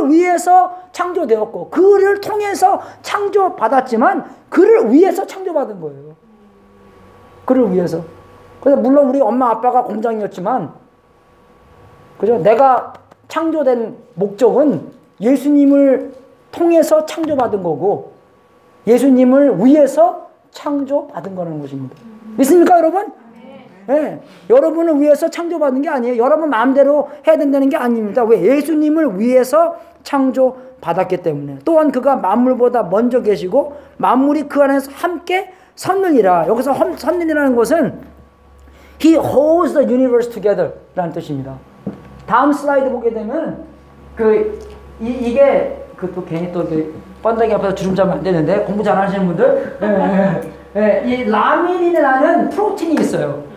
위해서 창조되었고, 그를 통해서 창조받았지만 그를 위해서 창조받은 거예요. 그를 위해서. 그래서 물론 우리 엄마 아빠가 공장이었지만, 그죠? 내가 창조된 목적은 예수님을 통해서 창조받은 거고 예수님을 위해서 창조받은 거라는 것입니다. 믿습니까, 여러분? 네. 여러분을 위해서 창조받은 게 아니에요. 여러분 마음대로 해야 된다는 게 아닙니다. 왜? 예수님을 위해서 창조받았기 때문에. 또한 그가 만물보다 먼저 계시고 만물이 그 안에서 함께 섰느니라. 여기서 섰느니라는 것은 He holds the universe together 라는 뜻입니다. 다음 슬라이드 보게 되면 이게 또 괜히 또 번데기 앞에서 주름 잡으면 안 되는데 공부 잘 하시는 분들 이 라민이라는 프로틴이 있어요.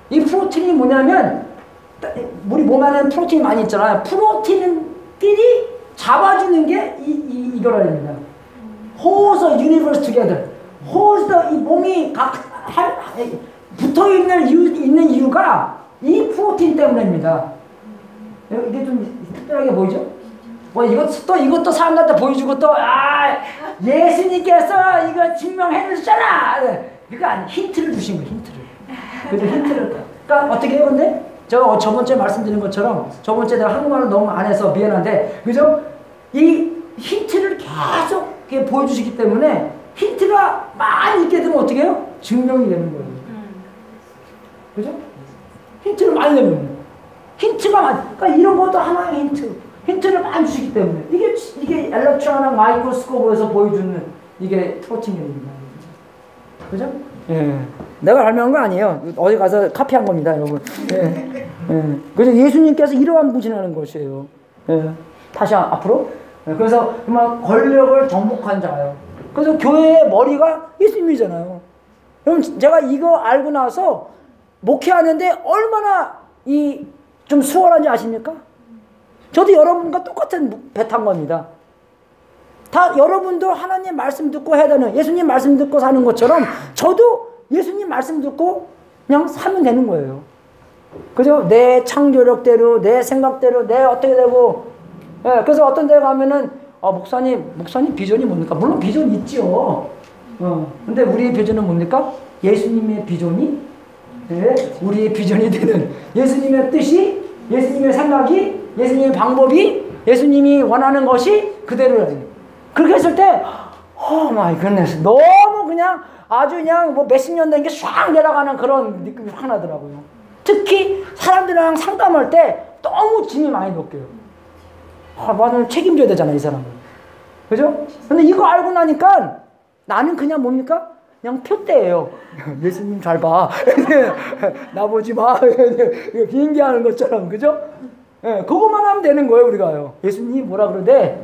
이 프로틴이 뭐냐면 우리 몸 안에는 프로틴이 많이 있잖아요. 프로틴끼리 잡아주는 게 이거라 됩니다. Holds the universe together. Holds the 이 몸이 붙어 있는 이유가 이 프로틴 때문입니다. 이게 좀 특별하게 보이죠? 이것도 사람들한테 보여주고 예수님께서 이거 증명해 주셨잖아. 그거 아니, 힌트를 주신 거예요, 힌트를. 그죠? 힌트를. 그러니까 어떻게 해요, 근데? 저번주에 말씀드린 것처럼, 저번주에 내가 한국말을 너무 안 해서 미안한데, 그죠? 이 힌트를 계속 보여주시기 때문에, 힌트가 많이 있게 되면 어떻게 해요? 증명이 되는 거예요. 그죠? 힌트를 많이 내면. 힌트가 많이, 그러니까 이런 것도 하나의 힌트. 힌트를 많이 주시기 때문에. 이게 엘렉트론이나 마이크로스코프에서 보여주는 이게 프로틴입니다. 그죠? 예. 내가 설명한 거 아니에요. 어디 가서 카피한 겁니다, 여러분. 예. 예. 그래서 예수님께서 이러한 부신하는 것이에요. 예. 다시 앞으로. 예. 그래서 정말 권력을 정복한 자예요. 그래서 교회의 머리가 예수님이잖아요. 여러분, 제가 이거 알고 나서 목회하는데 얼마나 좀 수월한지 아십니까? 저도 여러분과 똑같은 배 탄 겁니다. 다 여러분도 하나님 말씀 듣고 해야 되는, 예수님 말씀 듣고 사는 것처럼 저도 예수님 말씀 듣고 그냥 사면 되는 거예요. 그죠? 내 창조력대로, 내 생각대로, 내 어떻게 되고. 예, 그래서 어떤 데 가면은, 목사님 비전이 뭡니까? 물론 비전이 있죠. 근데 우리의 비전은 뭡니까? 예수님의 비전이, 예, 우리의 비전이 되는, 예수님의 뜻이, 예수님의 생각이, 예수님의 방법이, 예수님이 원하는 것이 그대로예요. 그렇게 했을 때, 마이 굿네스, 너무 그냥 아주 그냥 뭐 몇십 년 된 게 쫙 내려가는 그런 느낌이 확 나더라고요. 특히 사람들이랑 상담할 때 너무 짐이 많이 벗겨요. 나는 책임져야 되잖아, 이 사람은. 그죠? 근데 이거 알고 나니까 나는 그냥 뭡니까? 그냥 표대예요. 예수님 잘 봐. 나 보지 마. 비행기 하는 것처럼, 그죠? 예, 그것만 하면 되는 거예요, 우리가요. 예수님 뭐라 그러대?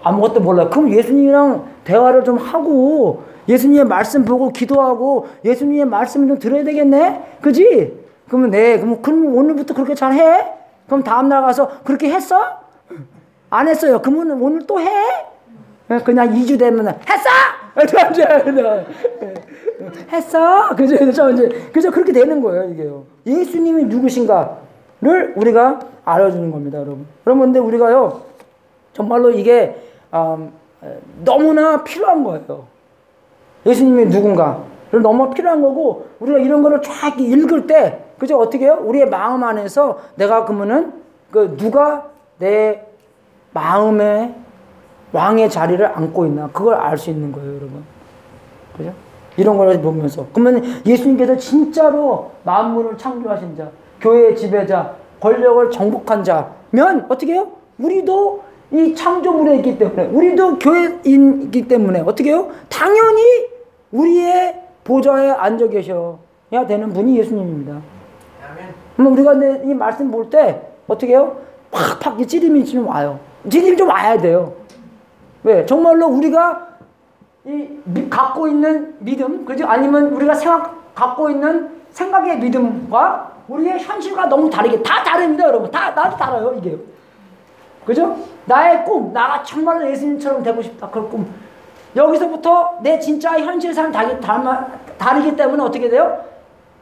아무것도 몰라. 그럼 예수님이랑 대화를 좀 하고, 예수님의 말씀 보고 기도하고, 예수님의 말씀을 좀 들어야 되겠네? 그지? 그럼 오늘부터 그렇게 잘 해? 그럼 다음날 가서 그렇게 했어? 안 했어요. 그러면 오늘 또 해? 그냥 2주 되면, 했어! 했어? 그죠? 그렇게 되는 거예요, 이게요. 예수님이 누구신가를 우리가 알아주는 겁니다, 여러분. 근데 우리가요, 정말로 이게 너무나 필요한 거예요. 예수님이 누군가를 너무 필요한 거고, 우리가 이런 거를 쫙 읽을 때, 그죠? 어떻게 해요? 우리의 마음 안에서 내가 그러면은 누가 내 마음의 왕의 자리를 안고 있나, 그걸 알 수 있는 거예요, 여러분. 그죠? 이런 걸 보면서. 그러면 예수님께서 진짜로 만물을 창조하신 자, 교회의 지배자, 권력을 정복한 자면 어떻게 해요? 우리도 이 창조물에 있기 때문에, 우리도 교회인이기 때문에 어떻게 해요? 당연히 우리의 보좌에 앉아 계셔야 되는 분이 예수님입니다. 그럼 우리가 이 말씀 볼 때 어떻게 해요? 팍팍 찌림이 좀 와요. 찌림이 좀 와야 돼요. 왜? 정말로 우리가 갖고 있는 믿음, 그죠? 아니면 우리가 갖고 있는 생각의 믿음과 우리의 현실과 너무 다르게, 다 다릅니다, 여러분. 나도 달라요, 이게. 그죠? 나의 꿈, 나가 정말로 예수님처럼 되고 싶다, 그 꿈. 여기서부터 내 진짜 현실 삶이 다르기 때문에 어떻게 돼요?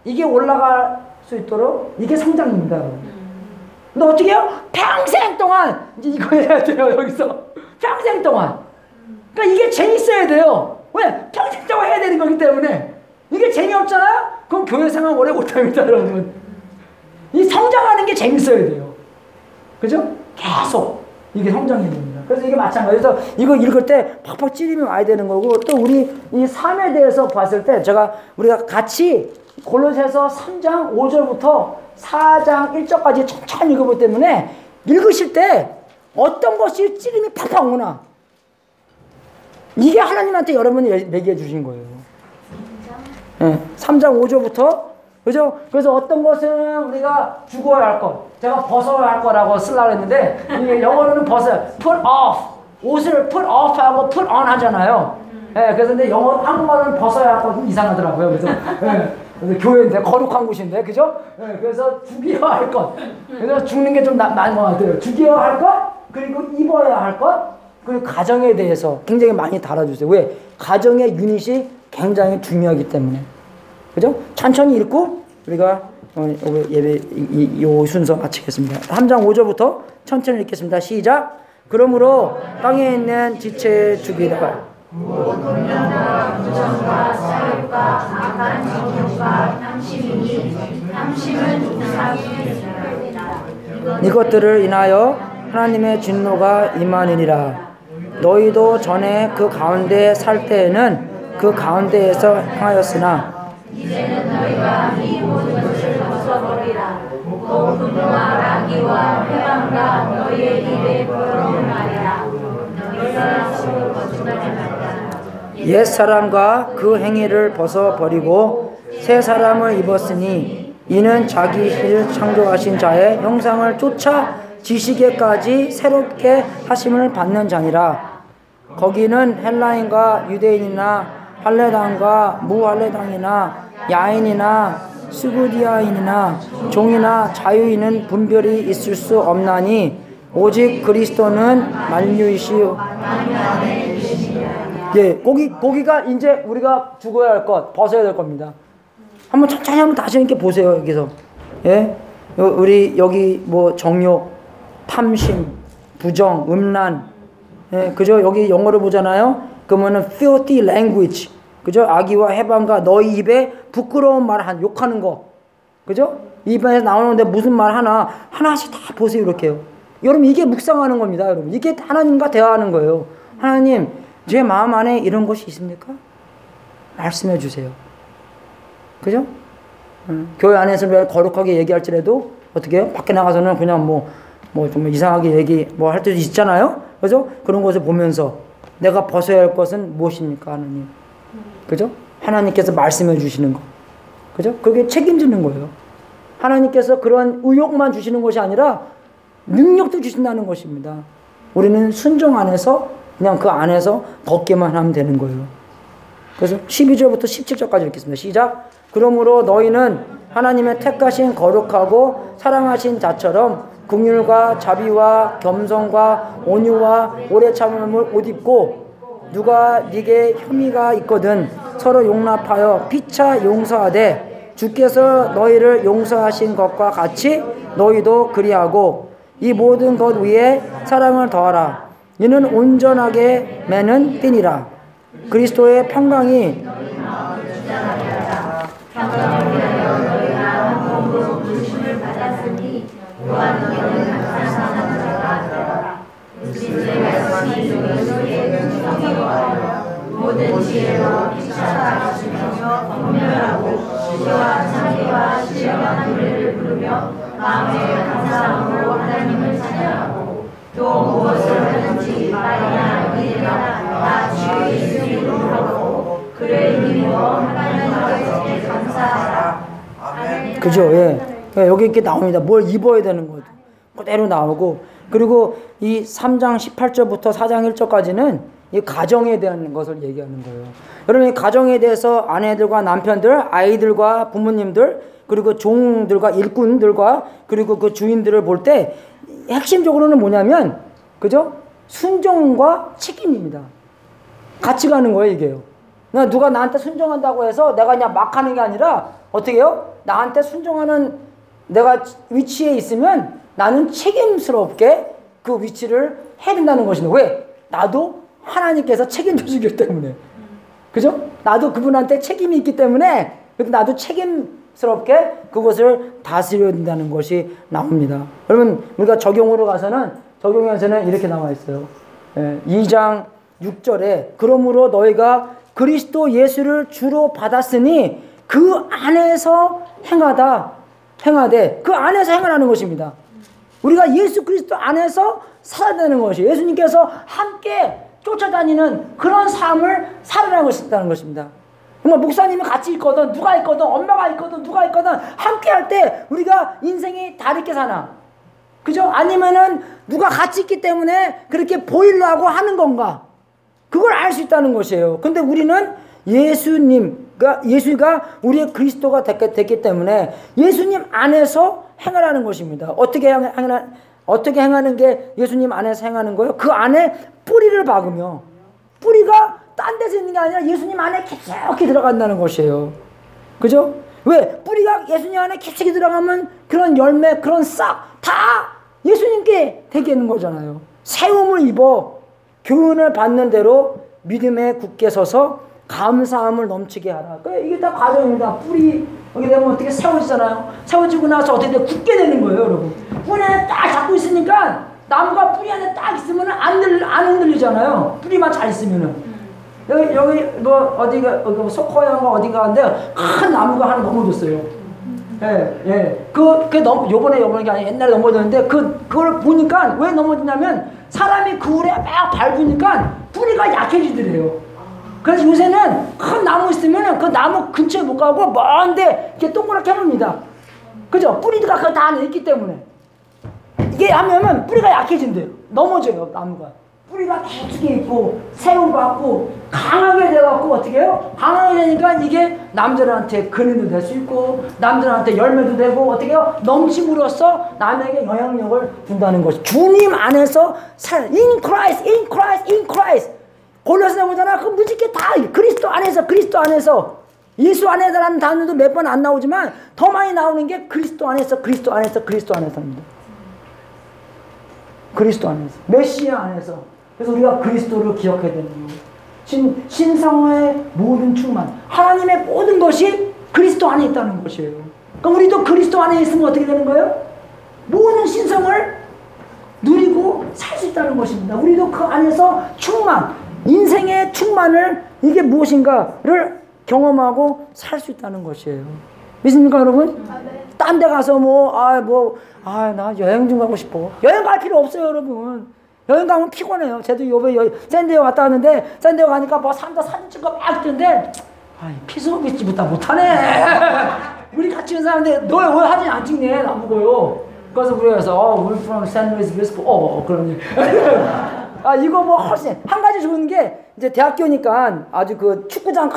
이게 올라갈 수 있도록 이게 성장입니다, 여러분. 근데 어떻게 해요? 평생 동안 이제 이거 해야 돼요, 여기서. 평생 동안. 그러니까 이게 재밌어야 돼요. 왜? 평생 동안 해야 되는 거기 때문에. 이게 재미없잖아요? 그럼 교회 생활 오래 못합니다, 여러분. 이 성장하는 게 재밌어야 돼요. 그죠? 계속 이게 성장이 됩니다. 그래서 이게 마찬가지로 이거 읽을 때 팍팍 찌르면 와야 되는 거고, 또 우리 이 삶에 대해서 봤을 때 우리가 같이 골로새서 3장 5절부터 4장 1절까지 천천히 읽어보기 때문에 읽으실 때 어떤 것이 찌름이 팍팍 오나, 이게 하나님한테 여러분이 얘기해 주신 거예요. 네, 3장 5절부터, 그죠? 그래서 어떤 것은 우리가 죽어야 할 것, 제가 벗어야 할 거라고 쓰려고 했는데, 영어로는 벗어요. put off. 옷을 put off 하고 put on 하잖아요. 네, 그래서 근데 한국말로는 벗어야 할 것 이상하더라고요. 그래서, 네, 그래서 교회인데, 거룩한 곳인데, 그죠? 네, 그래서 죽여야 할 것. 그래서 죽는 게 좀 나은 것 같아요. 죽여야 할 것, 그리고 입어야 할 것, 그리고 가정에 대해서 굉장히 많이 달아주세요. 왜? 가정의 유닛이 굉장히 중요하기 때문에. 그죠? 천천히 읽고 우리가 예배 요 순서 마치겠습니다. 3장 5절부터 천천히 읽겠습니다. 시작. 그러므로 땅에 있는 지체의 주기다. 돈명과 부정과 사욕과 악한 정욕과 탐심이니 탐심은 사기의 수표이라. 이것들을 인하여 하나님의 진노가 임하느니라. 너희도 전에 그 가운데 살 때에는 그 가운데에서 행하였으나 이제는 너희가 이 모든 것을 벗어버리라. 또 분노와 악의와 회방과 너희의 입에 부끄러운 말이라. 너희가 서로 거짓말하지 말라. 옛사람과 그 행위를 벗어버리고 새 사람을 입었으니 이는 자기 실 창조하신 자의 형상을 쫓아 지시게까지 새롭게 하심을 받는 자니라. 거기는 헬라인과 유대인이나 할례당과 무할례당이나 야인이나 스구디아인이나 종이나 자유인은 분별이 있을 수 없나니 오직 그리스도는 만유이시오. 예, 거기가 이제 우리가 죽어야 할 것, 벗어야 될 겁니다. 한번 천천히 한번 다시 이렇게 보세요. 여기서 예, 우리 여기 뭐 정욕, 탐심, 부정, 음란, 예, 그죠? 여기 영어를 보잖아요. 그러면은 filthy language, 그죠? 악의와 해방과 너희 입에 부끄러운 말 한 욕하는 거, 그죠? 입에서 나오는데 무슨 말 하나씩 다 보세요. 이렇게요. 여러분 이게 묵상하는 겁니다. 여러분 이게 하나님과 대화하는 거예요. 하나님, 제 마음 안에 이런 것이 있습니까? 말씀해 주세요. 그죠? 교회 안에서 거룩하게 얘기할지라도 어떻게 해요? 밖에 나가서는 그냥 뭐 좀 이상하게 얘기 뭐 할 때도 있잖아요. 그죠? 그런 것을 보면서 내가 벗어야 할 것은 무엇입니까, 하나님? 그죠? 하나님께서 말씀해 주시는 거. 그죠? 그게 책임지는 거예요. 하나님께서 그런 의욕만 주시는 것이 아니라 능력도 주신다는 것입니다. 우리는 순종 안에서 그냥 그 안에서 걷기만 하면 되는 거예요. 그래서 12절부터 17절까지 읽겠습니다. 시작. 그러므로 너희는 하나님의 택하신 거룩하고 사랑하신 자처럼 긍휼과 자비와 겸손과 온유와 오래 참음을 옷 입고 누가 네게 혐의가 있거든 서로 용납하여 피차 용서하되 주께서 너희를 용서하신 것과 같이 너희도 그리하고 이 모든 것 위에 사랑을 더하라. 이는 온전하게 매는 띠니라. 그리스도의 평강이 또한 너희는 항상 사랑하는 자라. 그리스도의 말씀이 너희에게 충성이 거하여 모든 지혜로 피차가시며 분별하고 지혜와 자비와 신령한 노래를 부르며 마음에 감사함으로 하나님을 찬양하고 또 무엇을 하든지 말이나 일이나 다 주의 이름으로 하고 그의 이름으로 하나님 아버지께 감사하라. 아멘. 그죠? 예. 여기 이렇게 나옵니다. 뭘 입어야 되는 거죠. 그대로 나오고, 그리고 이 3장 18절부터 4장 1절까지는 이 가정에 대한 것을 얘기하는 거예요. 여러분, 이 가정에 대해서 아내들과 남편들, 아이들과 부모님들, 그리고 종들과 일꾼들과 그리고 그 주인들을 볼 때 핵심적으로는 뭐냐면, 그죠? 순종과 책임입니다. 같이 가는 거예요, 이게요. 누가 나한테 순종한다고 해서 내가 그냥 막 하는 게 아니라 어떻게 해요? 나한테 순종하는 내가 위치에 있으면 나는 책임스럽게 그 위치를 해야 된다는 것인데, 왜? 나도 하나님께서 책임져 주기 때문에. 그죠? 나도 그분한테 책임이 있기 때문에 나도 책임스럽게 그것을 다스려야 된다는 것이 나옵니다. 여러분, 우리가 적용에서는 이렇게 나와 있어요. 2장 6절에 그러므로 너희가 그리스도 예수를 주로 받았으니 그 안에서 행하되 그 안에서 행하라는 것입니다. 우리가 예수 그리스도 안에서 살아야 되는 것이, 예수님께서 함께 쫓아다니는 그런 삶을 살아가고 싶다는 것입니다. 정말 목사님이 같이 있거든, 누가 있거든, 엄마가 있거든, 누가 있거든, 함께 할 때 우리가 인생이 다르게 사나? 그죠? 아니면은 누가 같이 있기 때문에 그렇게 보이려고 하는 건가? 그걸 알 수 있다는 것이에요. 근데 우리는 예수가 우리의 그리스도가 됐기 때문에 예수님 안에서 행하라는 것입니다. 어떻게 행하는 게 예수님 안에서 행하는 거예요? 그 안에 뿌리를 박으며, 뿌리가 딴 데서 있는 게 아니라 예수님 안에 깊숙이 들어간다는 것이에요. 그죠? 왜? 뿌리가 예수님 안에 깊숙이 들어가면 그런 열매, 그런 싹 다 예수님께 되겠는 거잖아요. 세움을 입어 교훈을 받는 대로 믿음에 굳게 서서 감사함을 넘치게 하라. 이게 다 과정입니다. 뿌리 여기 되면 어떻게 세워지잖아요. 세워지고 나서 어떻게 돼? 굳게 되는 거예요, 여러분. 뿌리 안에 딱 잡고 있으니까 나무가 뿌리 안에 딱 있으면 안 흔들리잖아요. 뿌리만 잘 있으면은. 여기 뭐 어디가 소코양가 어디가 한데 큰 나무가 하나 넘어졌어요. 예. 요번에 게 아니라 옛날에 넘어졌는데 그걸 보니까 왜 넘어지냐면 사람이 그 물에 막 밟으니까 뿌리가 약해지더래요. 그래서 요새는 큰 나무 있으면은 그 나무 근처에 못 가고 먼데 이렇게 동그랗게 해놓습니다. 그죠? 뿌리가 그거 다 안에 있기 때문에. 이게 하면은 뿌리가 약해진대요. 넘어져요, 나무가. 뿌리가 깊게 있고, 세움받고, 강하게 돼갖고, 어떻게 해요? 강하게 되니까 이게 남들한테 근육도 될 수 있고, 남들한테 열매도 되고, 어떻게 해요? 넘침으로써 남에게 영향력을 준다는 것이. 주님 안에서 in Christ. 골로새서 보잖아. 그 무지개 다 그리스도 안에서. 예수 안에서라는 단어도 몇 번 안 나오지만 더 많이 나오는 게 그리스도 안에서입니다. 그리스도 안에서. 메시아 안에서. 그래서 우리가 그리스도를 기억해야 되는 거예요. 신성의 모든 충만. 하나님의 모든 것이 그리스도 안에 있다는 것이에요. 그럼 우리도 그리스도 안에 있으면 어떻게 되는 거예요? 모든 신성을 누리고 살 수 있다는 것입니다. 우리도 그 안에서 충만, 인생의 충만을 이게 무엇인가를 경험하고 살 수 있다는 것이에요. 믿습니까, 여러분? 딴 데 가서 나 여행 좀 가고 싶어. 여행 갈 필요 없어요, 여러분. 여행 가면 피곤해요. 저도 요번에 샌디에고 갔다 왔는데, 샌디에고 가니까 사람들 사진 찍고 막 있던데, 피스오비치부터 못하네. 우리 같이 있는 사람인데, 너 왜 사진 안 찍네? 나보고요. 그래서 we're from San Luis Obispo. 그러니. 이거 훨씬, 한 가지 좋은 게, 이제 대학교니까 아주 그 축구장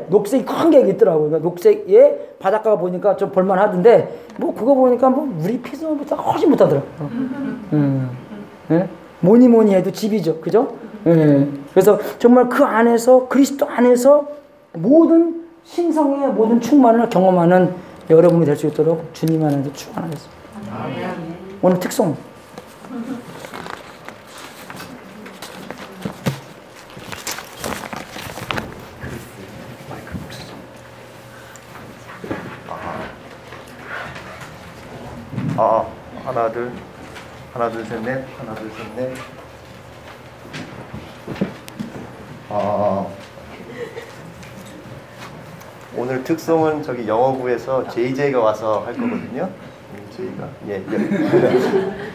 녹색이 큰 게 있더라고요. 그러니까 녹색에 바닷가가 보니까 좀 볼만하던데, 그거 보니까 우리 피스오비치가 훨씬 못하더라고요. 네? 뭐니 해도 집이죠. 그죠? 그래서 정말 그 안에서, 그리스도 안에서 모든 신성의 모든 충만을 경험하는 여러분이 될 수 있도록 주님 안에서 축원하겠습니다. 오늘 특송. 하나 둘 셋 넷. 오늘 특송은 저기 영어부에서 JJ가 와서 할 거거든요.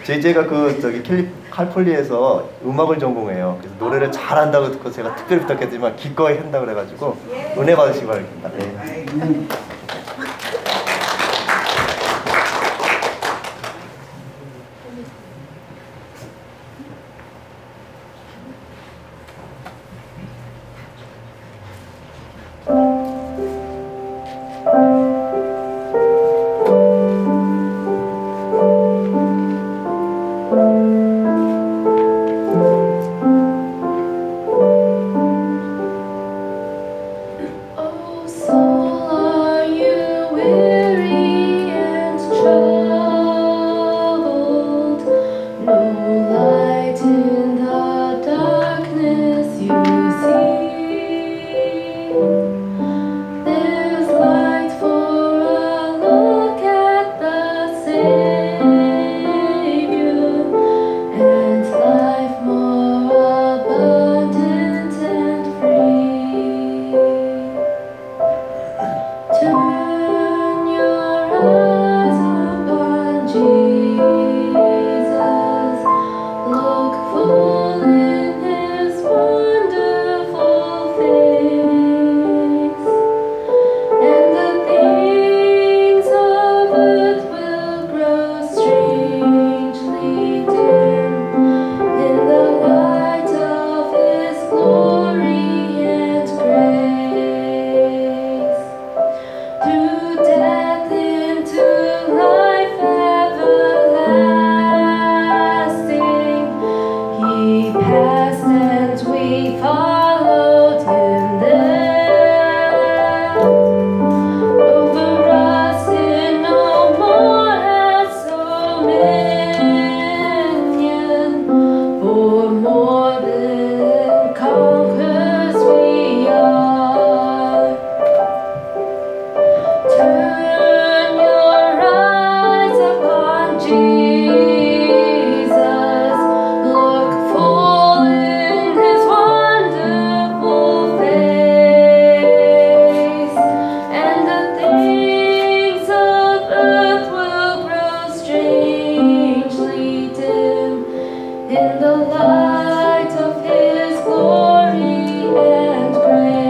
JJ가 캘리 칼폴리에서 음악을 전공해요. 그래서 노래를 잘한다고 듣고 제가 특별히 부탁했지만 기꺼이 한다고 그래가지고 은혜 받으시기 바랍니다. 네. Weary and troubled, in the light of His glory and grace.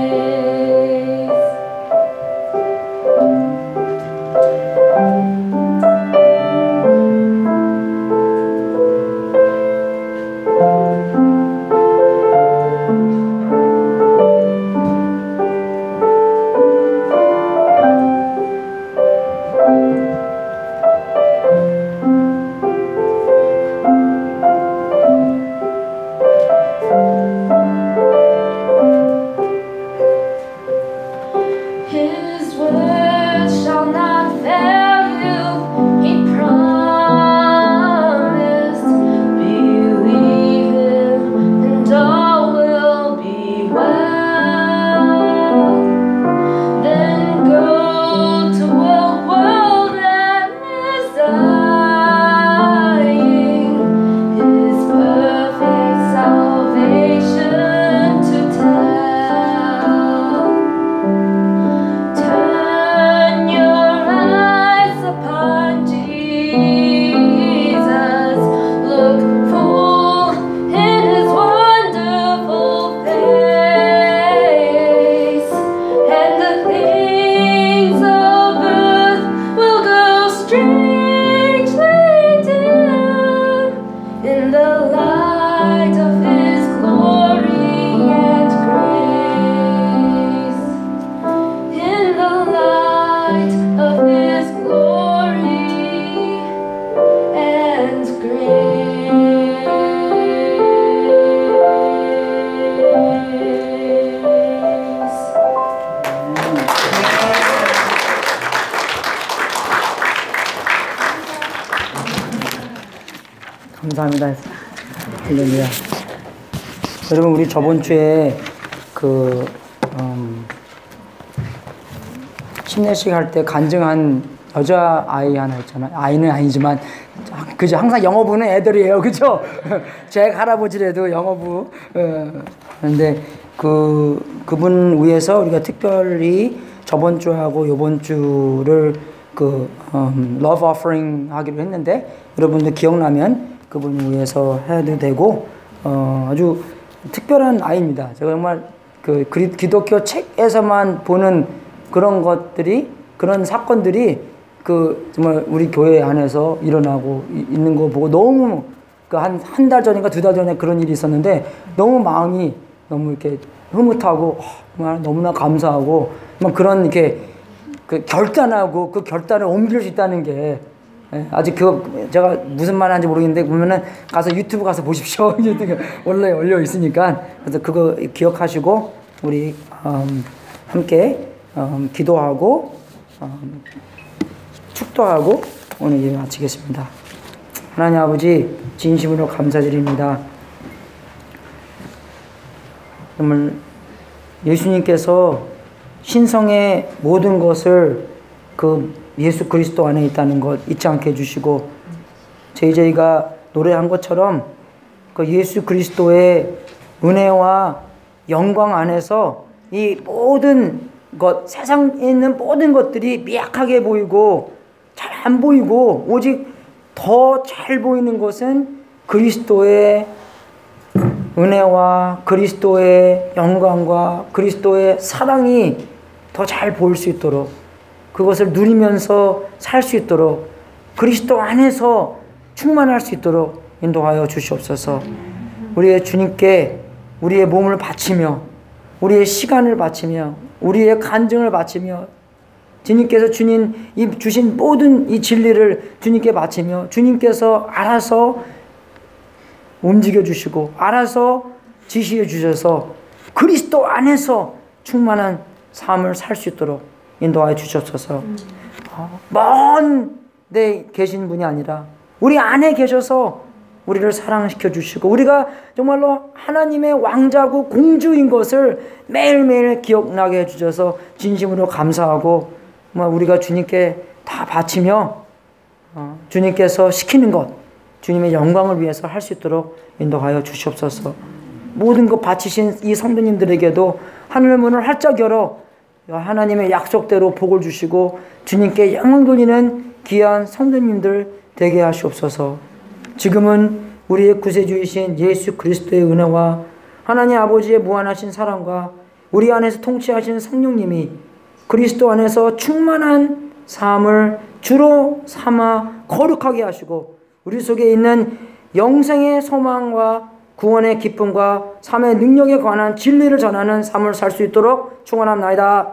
His word shall not fail you, He promised. Believe Him and all will be well. Then go to a world that is dying, His perfect salvation to tell. Turn your eyes upon Jesus. Look full in His wonderful face, and the things of earth will go strangely dim in the light of His glory and grace. In the light of His glory and 감사합니다. 할렐루야. 여러분, 우리 저번 주에 신내식 할 때 간증한 여자 아이 하나 있잖아요. 아이는 아니지만 그죠? 항상 영어부는 애들이에요, 그죠? 제 할아버지라도 영어부. 그런데 그분 위해서 우리가 특별히 저번 주하고 이번 주를 love offering 하기로 했는데, 여러분들 기억나면 그분 위해서 해도 되고, 아주 특별한 아이입니다. 제가 정말 기독교 책에서만 보는 그런 것들이, 그런 사건들이 정말 우리 교회 안에서 일어나고 있는 거 보고 너무 한 달 전인가 2달 전에 그런 일이 있었는데 너무 마음이 너무 이렇게 흐뭇하고 정말 너무나 감사하고 막 그런 이렇게 결단하고 그 결단을 옮길 수 있다는 게 아직 제가 무슨 말 하는지 모르겠는데 보면은 가서 유튜브 가서 보십시오. 원래 올려 있으니까. 그래서 그거 기억하시고 우리 함께 기도하고 축도하고 오늘 예배 마치겠습니다. 하나님 아버지, 진심으로 감사드립니다. 정말 예수님께서 신성의 모든 것을 예수 그리스도 안에 있다는 것 잊지 않게 해주시고, 저희가 노래한 것처럼 예수 그리스도의 은혜와 영광 안에서 이 모든 것, 세상에 있는 모든 것들이 미약하게 보이고 잘 안 보이고 오직 더 잘 보이는 것은 그리스도의 은혜와 그리스도의 영광과 그리스도의 사랑이 더 잘 보일 수 있도록, 그것을 누리면서 살 수 있도록, 그리스도 안에서 충만할 수 있도록 인도하여 주시옵소서. 우리의 주님께 우리의 몸을 바치며 우리의 시간을 바치며 우리의 간증을 바치며 주님께서 주신 모든 이 진리를 주님께 바치며 주님께서 알아서 움직여 주시고 알아서 지시해 주셔서 그리스도 안에서 충만한 삶을 살 수 있도록 인도하여 주셨소서. 먼 데 계신 분이 아니라 우리 안에 계셔서 우리를 사랑시켜 주시고 우리가 정말로 하나님의 왕자고 공주인 것을 매일매일 기억나게 해주셔서 진심으로 감사하고, 우리가 주님께 다 바치며 주님께서 시키는 것, 주님의 영광을 위해서 할 수 있도록 인도하여 주시옵소서. 모든 것 바치신 이 성도님들에게도 하늘 문을 활짝 열어 하나님의 약속대로 복을 주시고 주님께 영광 돌리는 귀한 성도님들 되게 하시옵소서. 지금은 우리의 구세주이신 예수 그리스도의 은혜와 하나님 아버지의 무한하신 사랑과 우리 안에서 통치하시는 성령님이 그리스도 안에서 충만한 삶을 주로 삼아 거룩하게 하시고 우리 속에 있는 영생의 소망과 구원의 기쁨과 삶의 능력에 관한 진리를 전하는 삶을 살 수 있도록 축원합니다.